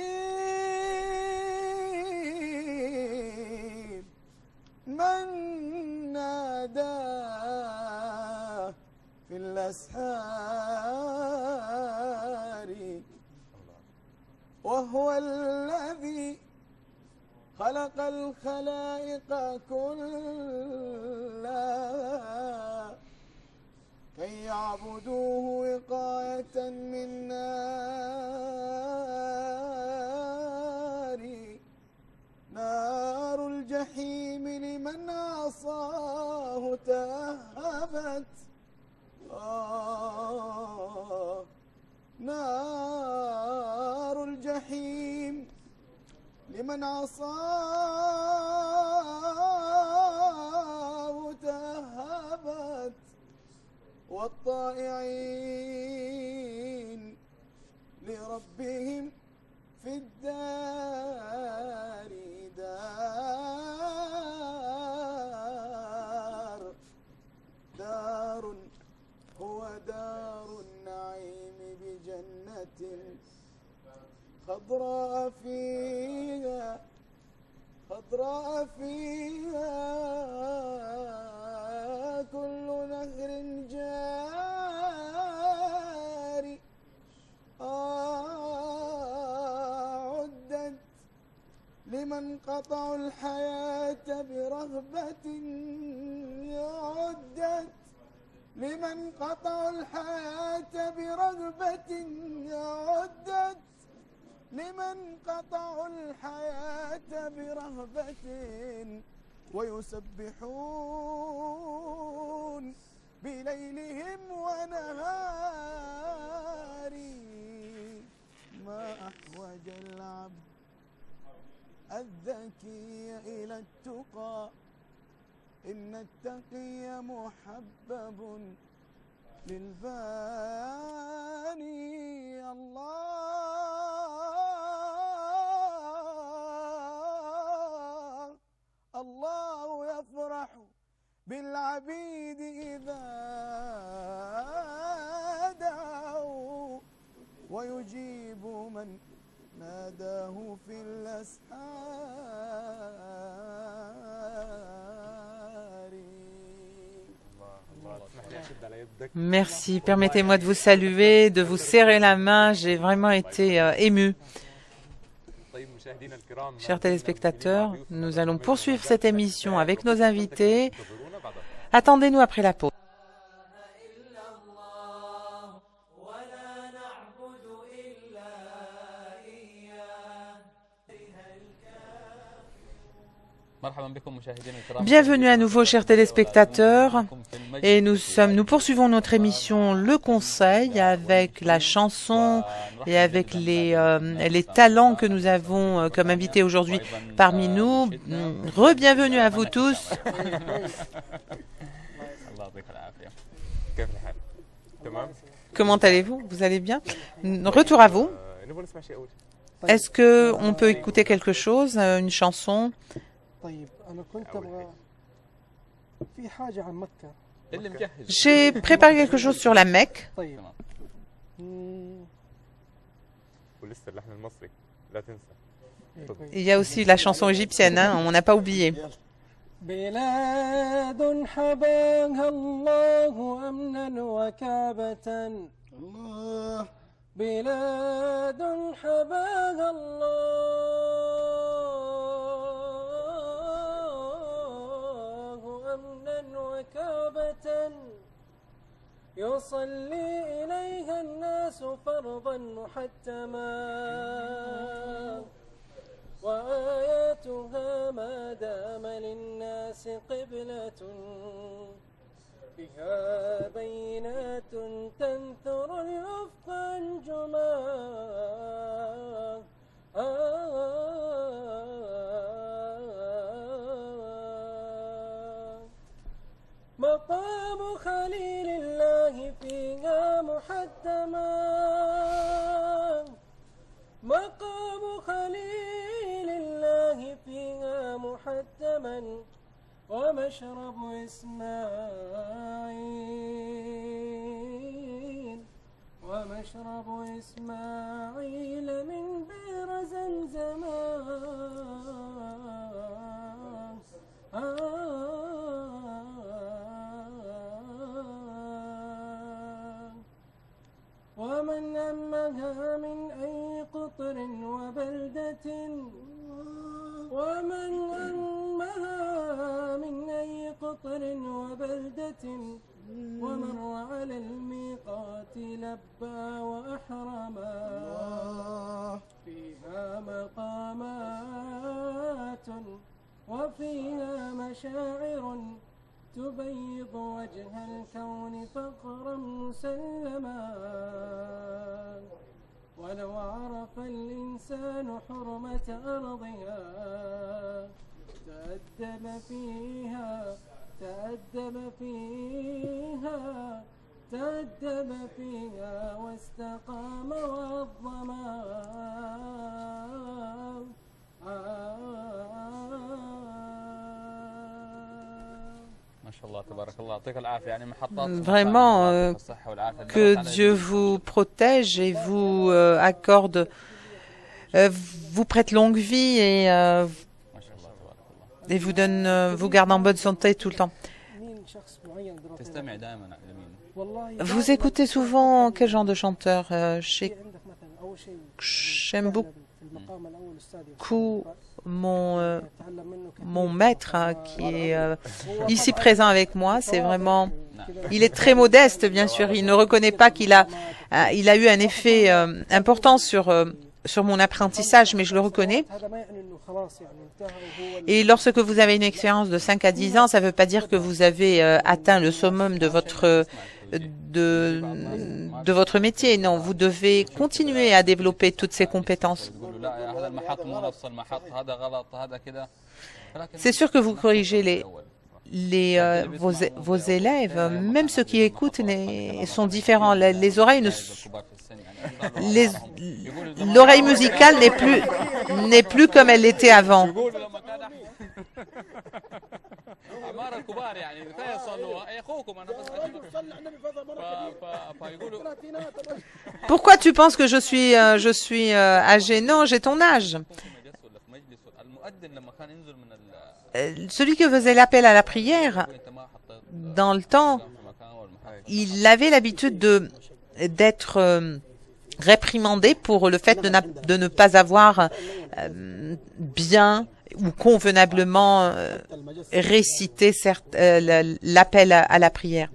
من ناداه في الأسحار وهو الذي خلق الخلائق كلها كي يعبدوه وقاية من نار الجحيم لمن عصاه تهبت نار الجحيم لمن عصاه تهبت والطائعين لربهم في الدار دار هو دار النعيم بجنة خضراء فيها كل نهر جاري عدت لمن قطعوا الحياة برغبة عدت لمن قطعوا الحياة برغبة عدت لمن قطعوا الحياة برهبة ويسبحون بليلهم ونهاري ما أحوج العبد الذكي إلى التقى إن التقي محبب للباني الله يفرح بالعبيد إذا دعوا ويجيب من ناداه في الأسحار. Merci. Permettez-moi de vous saluer, de vous serrer la main. J'ai vraiment été ému. Chers téléspectateurs, nous allons poursuivre cette émission avec nos invités. Attendez-nous après la pause. Bienvenue à nouveau, chers téléspectateurs, et nous poursuivons notre émission Le Conseil avec la chanson et avec les talents que nous avons comme invités aujourd'hui parmi nous. Re-bienvenue à vous tous. Comment allez-vous? Vous allez bien? Retour à vous. Est-ce qu'on peut écouter quelque chose, une chanson? J'ai préparé quelque chose sur la Mecque. Il y a aussi la chanson égyptienne, hein, on n'a pas oublié. يصلي إليها الناس فرضا محتما وآياتها ما دام للناس قبلة بها بينات تنثر الأفق أنجما مقام خليل الله فيها محتما مقام خليل الله فيها محتما ومشرب إسماعيل من بئر زمزم ومن أمها من أي قطر وبلدة ومر على الميقات لبى وأحرما فيها مقامات وفيها مشاعر تبيض وجه الكون فقرا مسلما ولو عرف الإنسان حرمة أرضها تأدب فيها واستقام وظما Vraiment, que Dieu vous protège et vous accorde, vous prête longue vie et vous donne, vous garde en bonne santé tout le temps. Vous écoutez souvent quel genre de chanteur? J'aime beaucoup mon maître qui est ici présent avec moi. C'est vraiment, il est très modeste, bien sûr. Il ne reconnaît pas qu'il a eu un effet important sur mon apprentissage, mais je le reconnais. Et lorsque vous avez une expérience de 5 à 10 ans, ça ne veut pas dire que vous avez atteint le summum de votre métier. Non, vous devez continuer à développer toutes ces compétences. C'est sûr que vous corrigez vos élèves, même ceux qui écoutent sont différents. Les oreilles l'oreille musicale n'est plus comme elle l'était avant. Pourquoi tu penses que je suis âgé? Non, j'ai ton âge. Celui qui faisait l'appel à la prière, dans le temps, il avait l'habitude d'être réprimandé pour le fait de ne pas avoir bien ou convenablement récité l'appel à la prière.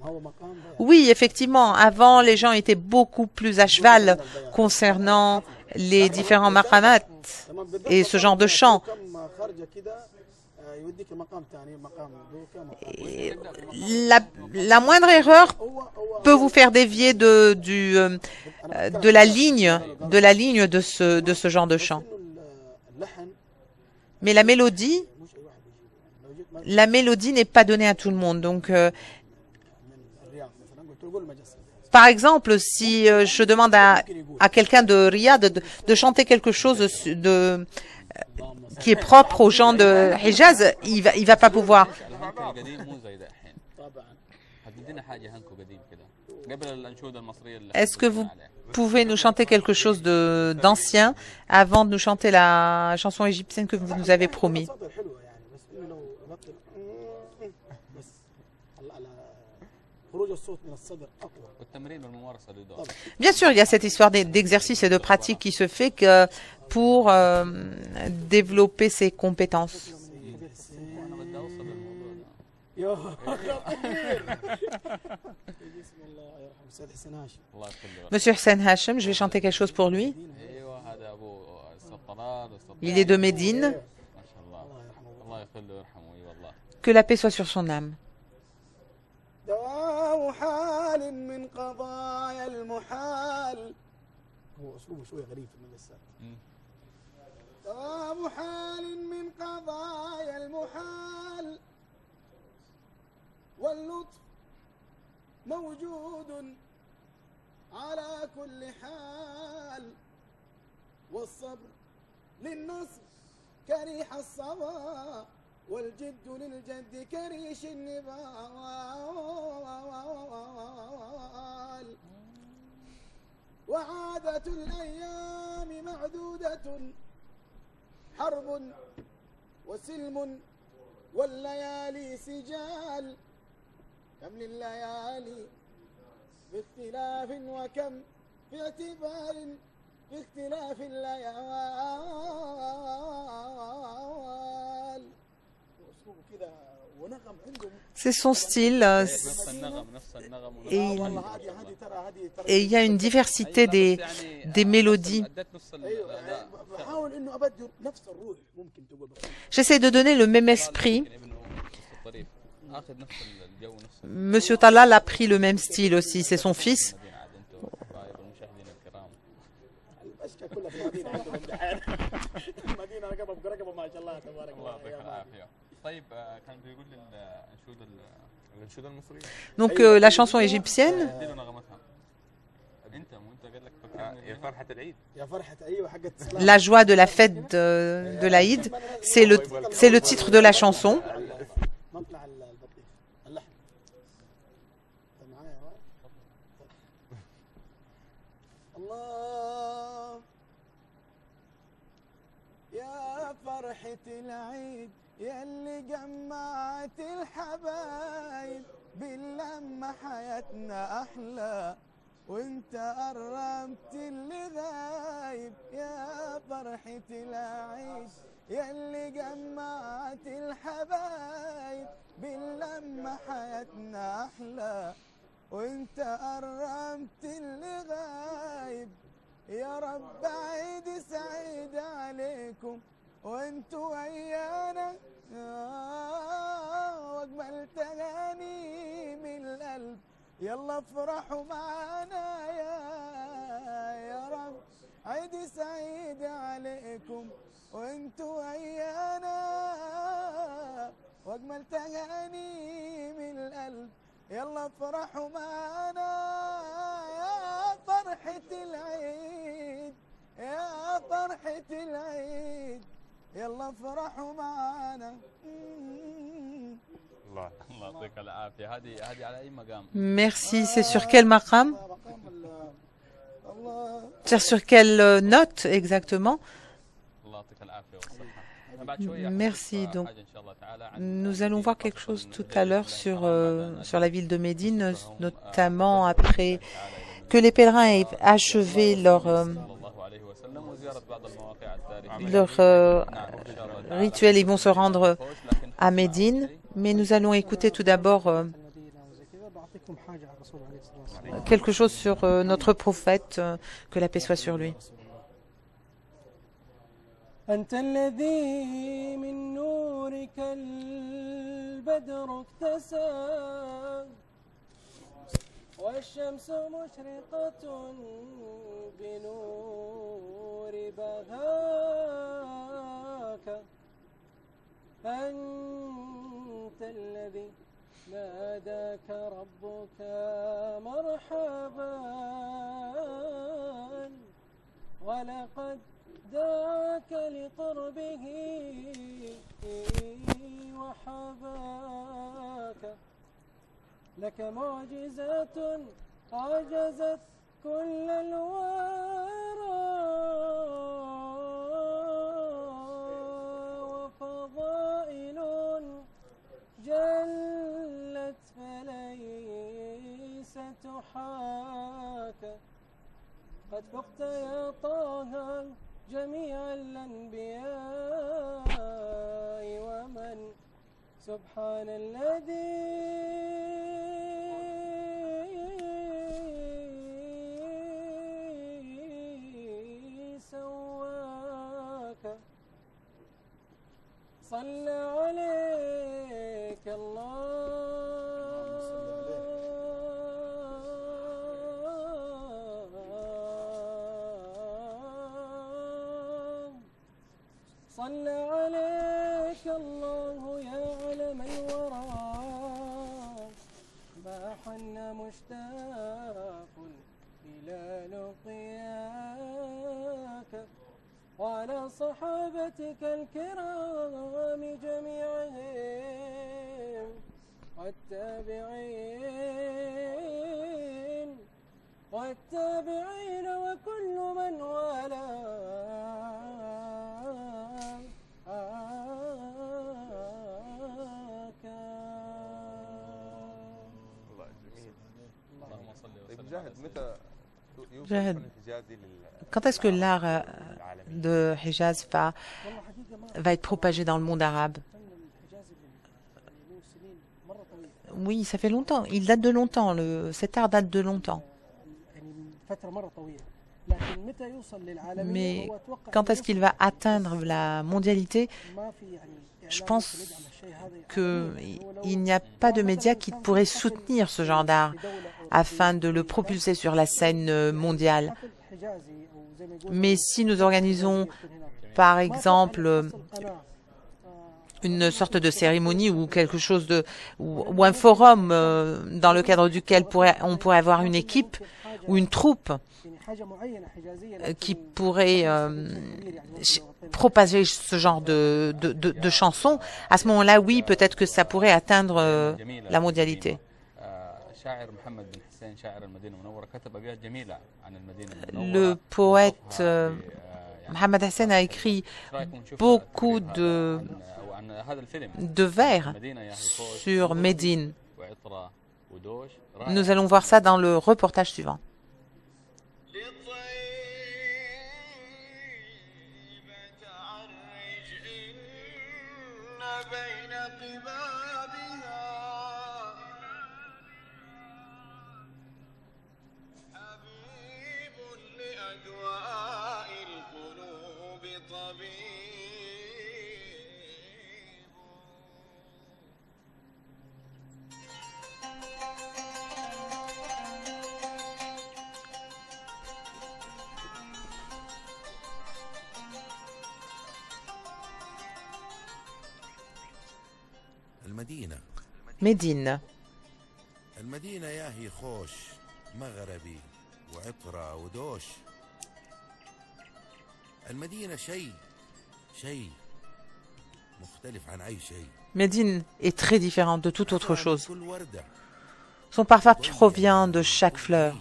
Oui, effectivement, avant, les gens étaient beaucoup plus à cheval concernant les différents maqamat et ce genre de chants. La moindre erreur peut vous faire dévier de la ligne de ce genre de chant. Mais la mélodie n'est pas donnée à tout le monde. Donc, par exemple, si je demande à quelqu'un de Riyad de chanter quelque chose qui est propre aux gens de Hijaz, il va pas pouvoir. Est-ce que vous pouvez nous chanter quelque chose d'ancien avant de nous chanter la chanson égyptienne que vous nous avez promis? Bien sûr, il y a cette histoire d'exercice et de pratique qui se fait que pour développer ses compétences. يا خطير. بسم الله يرحم سيد حسين هاشم. Monsieur Hussein Hachem, je vais chanter quelque chose pour lui. Il est de Médine. Que la paix soit sur son âme. دوام حال من قضايا المحال. هو اسلوبه شويه غريب في المجلسات. دوام حال من قضايا المحال واللطف موجود على كل حال والصبر للنصر كريح الصبا والجد للجد كريش النبال وعادة الأيام معدودة حرب وسلم والليالي سجال كم لليالي باختلاف وكم في اعتبار باختلاف الليال. C'est son style. Et il y a une diversité des mélodies. J'essaie de donner le même esprit. Monsieur Talal a pris le même style aussi, c'est son fils. Donc la chanson égyptienne, la joie de la fête de l'Aïd, c'est le titre de la chanson. فرحة العيد يلي جمعت الحبايب باللمة حياتنا أحلى وانت قربت اللي غايب يا فرحة العيد يلي جمعت الحبايب باللمة حياتنا أحلى وانت قربت اللي غايب يا رب عيد سعيد عليكم وانتوا ويانا واجمل تغاني من القلب يلا افرحوا معانا يا رب عيد سعيد عليكم وانتوا ويانا واجمل تغاني من القلب يلا افرحوا معانا يا فرحة العيد يا فرحة العيد يلا افرحوا معانا. الله يعطيك العافية. هذه على أي مقام؟ Merci, c'est sur quel maqam? C'est sur quelle note exactement? Merci. Donc, nous allons voir quelque chose tout à l'heure sur la ville de Médine, notamment après que les pèlerins aient achevé leur rituel. Ils vont se rendre à Médine, mais nous allons écouter tout d'abord quelque chose sur notre prophète, que la paix soit sur lui. أنت الذي من نورك البدر اكتسى والشمس مشرقة بنور بهاك أنت الذي ناداك ربك مرحبا ولقد دعاك لقربه وحباك لك معجزات عجزت كل الورى وفضائل جلت فليس تحاك قد فقت يا طه جميع الأنبياء ومن سبحان الذي سواك صلى عليك صلى عليك الله يا علم الورى ما حن مشتاق إلى لقياك وعلى صحابتك الكرام جميعهم والتابعين وكل من والاك. الله جميل. اللهم صل وسلم. جاهد متى يوصل جاهد. الحجازي Quand est-ce que l'art de Hijaz va être propagé dans le monde arabe? Oui, ça fait longtemps. Il date de longtemps. Cet art date de longtemps. Mais quand est-ce qu'il va atteindre la mondialité? Je pense qu'il n'y a pas de médias qui pourraient soutenir ce genre d'art afin de le propulser sur la scène mondiale. Mais si nous organisons, par exemple, une sorte de cérémonie ou quelque chose ou un forum dans le cadre duquel on pourrait avoir une équipe ou une troupe qui pourrait propager ce genre de chansons, à ce moment-là, oui, peut-être que ça pourrait atteindre la mondialité. Le poète Mohamed Hassan a écrit beaucoup de vers sur Médine. Nous allons voir ça dans le reportage suivant. Médine. Médine est très différente de toute autre chose. Son parfum provient de chaque fleur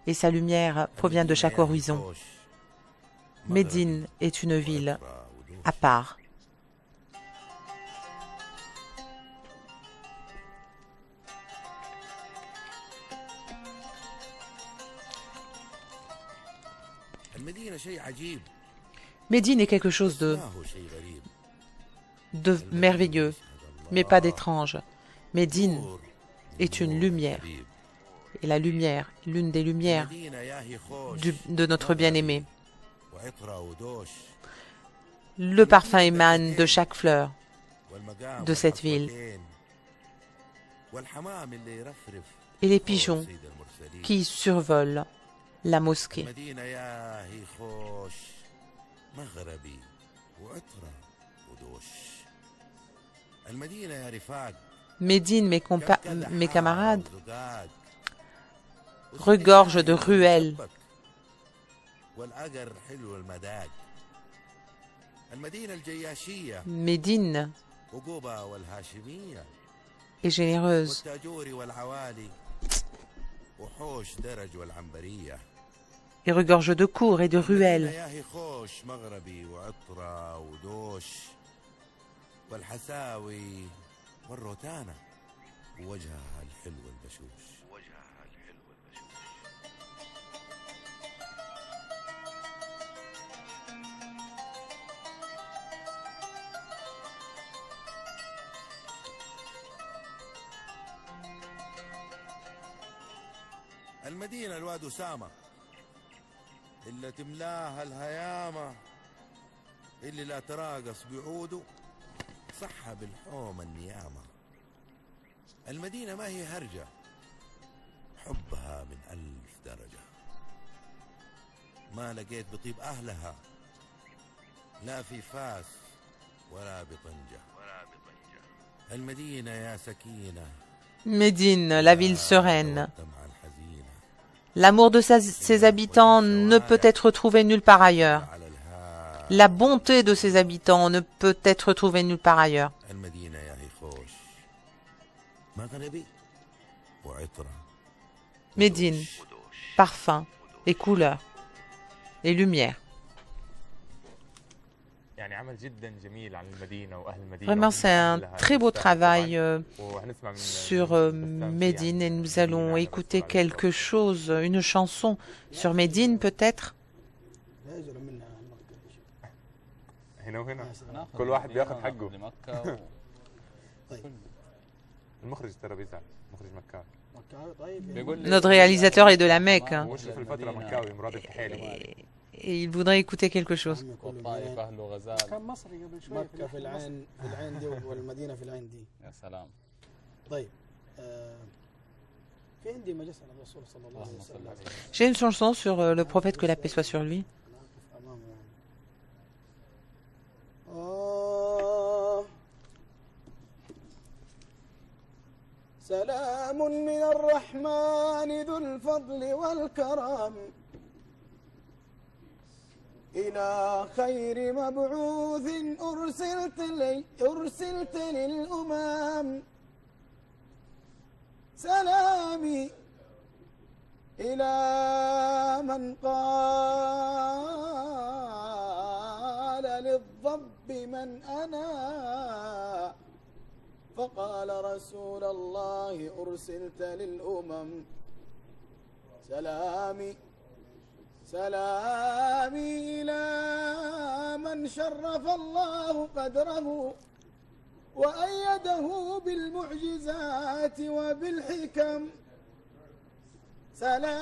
et sa lumière provient de chaque horizon. Médine est une ville à part. Médine est quelque chose de merveilleux, mais pas d'étrange. Médine est une lumière. Et la lumière, l'une des lumières de notre bien-aimé. Le parfum émane de chaque fleur de cette ville. Et les pigeons qui survolent la mosquée. Médine, mes camarades, regorge de ruelles. Médine est généreuse. Et regorge de cours et de ruelles. المدينة الواد أسامة اللي تملاها الهيامة اللي لا تراقص بعوده صحها بالحوم النيامة. المدينة ما هي هرجة حبها من 1000 درجة. ما لقيت بطيب أهلها لا في فاس ولا بطنجة. المدينة يا سكينة. Médine, la ville sereine. L'amour de ses habitants ne peut être trouvé nulle part ailleurs. La bonté de ses habitants ne peut être trouvée nulle part ailleurs. Médine, parfum et couleurs et lumière. Vraiment, c'est un très beau travail sur Médine et nous allons écouter quelque chose, une chanson sur Médine peut-être. Notre réalisateur est de la Mecque. Et il voudrait écouter quelque chose. J'ai une chanson sur le prophète, que la paix soit sur lui. سلام من الرحمن ذو الفضل والكرم إلى خير مبعوث أرسلت للأمم. سلامي إلى من قال للضب من أنا فقال رسول الله أرسلت للأمم. سلامي إلى من شرف الله قدره وأيده بالمعجزات وبالحكم. سلامي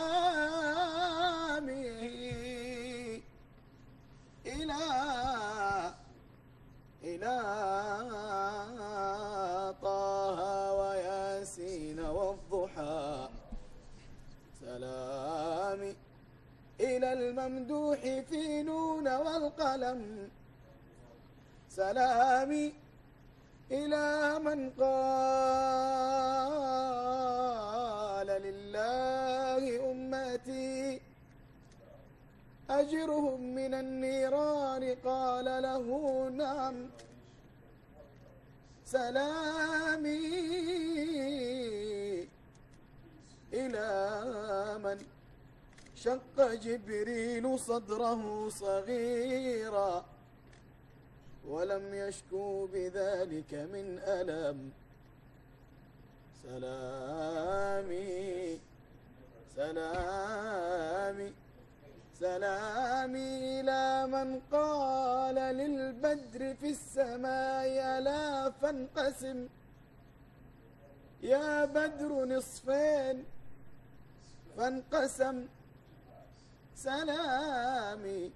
إلى طه وياسين والضحى. سلامي إلى الممدوح في نون والقلم. سلامي إلى من قال لله أمتي أجرهم من النيران قال له نعم. سلامي إلى من شق جبريل صدره صغيرا ولم يشكو بذلك من ألم. سلامي إلى من قال للبدر في السماء ألا فانقسم يا بدر نصفين فانقسم. سلامي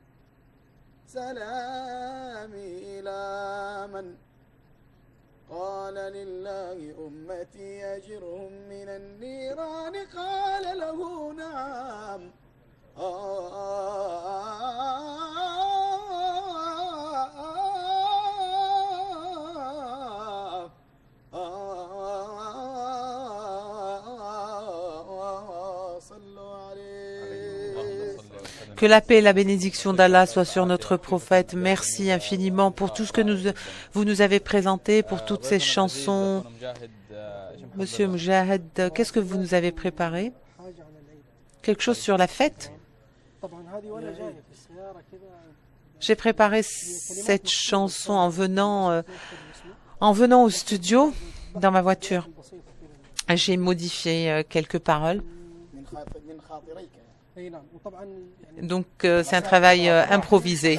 إلى من قال لله أمتي أجرهم من النيران قال له نعم. Que la paix et la bénédiction d'Allah soient sur notre prophète. Merci infiniment pour tout ce que vous nous avez présenté, pour toutes ces chansons. Monsieur Moujahid, qu'est-ce que vous nous avez préparé? Quelque chose sur la fête? J'ai préparé cette chanson en venant au studio dans ma voiture. J'ai modifié quelques paroles. Donc c'est un travail improvisé.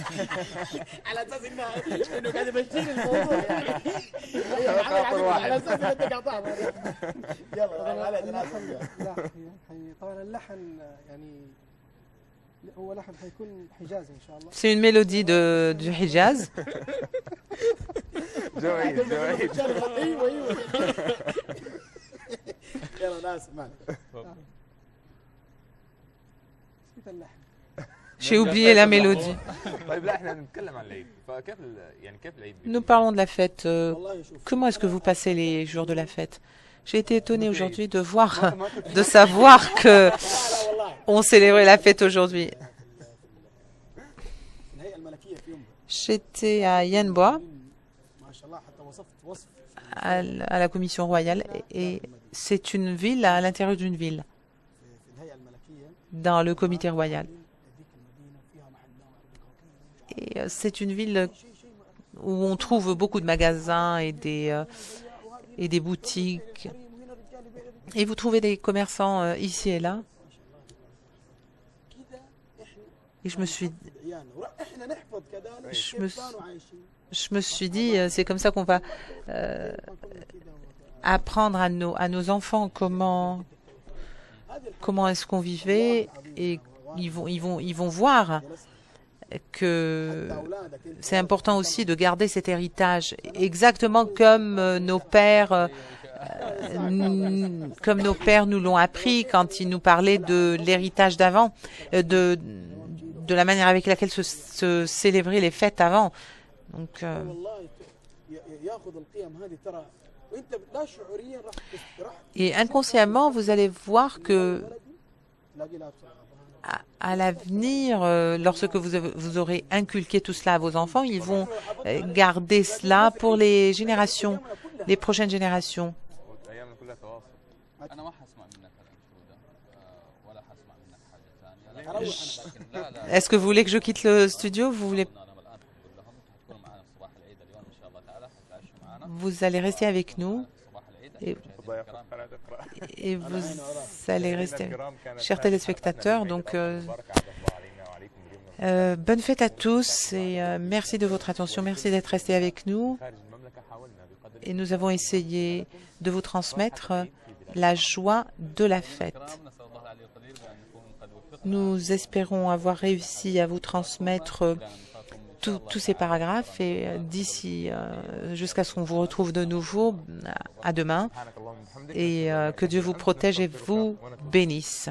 C'est une mélodie du Hijaz. J'ai oublié la mélodie. Nous parlons de la fête. Comment est-ce que vous passez les jours de la fête? J'ai été étonnée aujourd'hui de savoir que on célébrait la fête aujourd'hui. J'étais à Yanboa, à la commission royale, et c'est une ville à l'intérieur d'une ville, dans le comité royal. Et c'est une ville où on trouve beaucoup de magasins et des boutiques. Et vous trouvez des commerçants ici et là. Et je me suis dit, c'est comme ça qu'on va apprendre à nos enfants comment est-ce qu'on vivait, et ils vont voir que c'est important aussi de garder cet héritage, exactement comme nos pères nous l'ont appris quand ils nous parlaient de l'héritage d'avant, de la manière avec laquelle se célébraient les fêtes avant. Donc, et inconsciemment, vous allez voir que à l'avenir, lorsque vous aurez inculqué tout cela à vos enfants, ils vont garder cela pour les prochaines générations. Est-ce que vous voulez que je quitte le studio? Vous allez rester avec nous et vous allez rester, chers téléspectateurs. Donc, bonne fête à tous et merci de votre attention. Merci d'être restés avec nous. Et nous avons essayé de vous transmettre la joie de la fête. Nous espérons avoir réussi à vous transmettre tous ces paragraphes et d'ici jusqu'à ce qu'on vous retrouve de nouveau, à demain, et que Dieu vous protège et vous bénisse.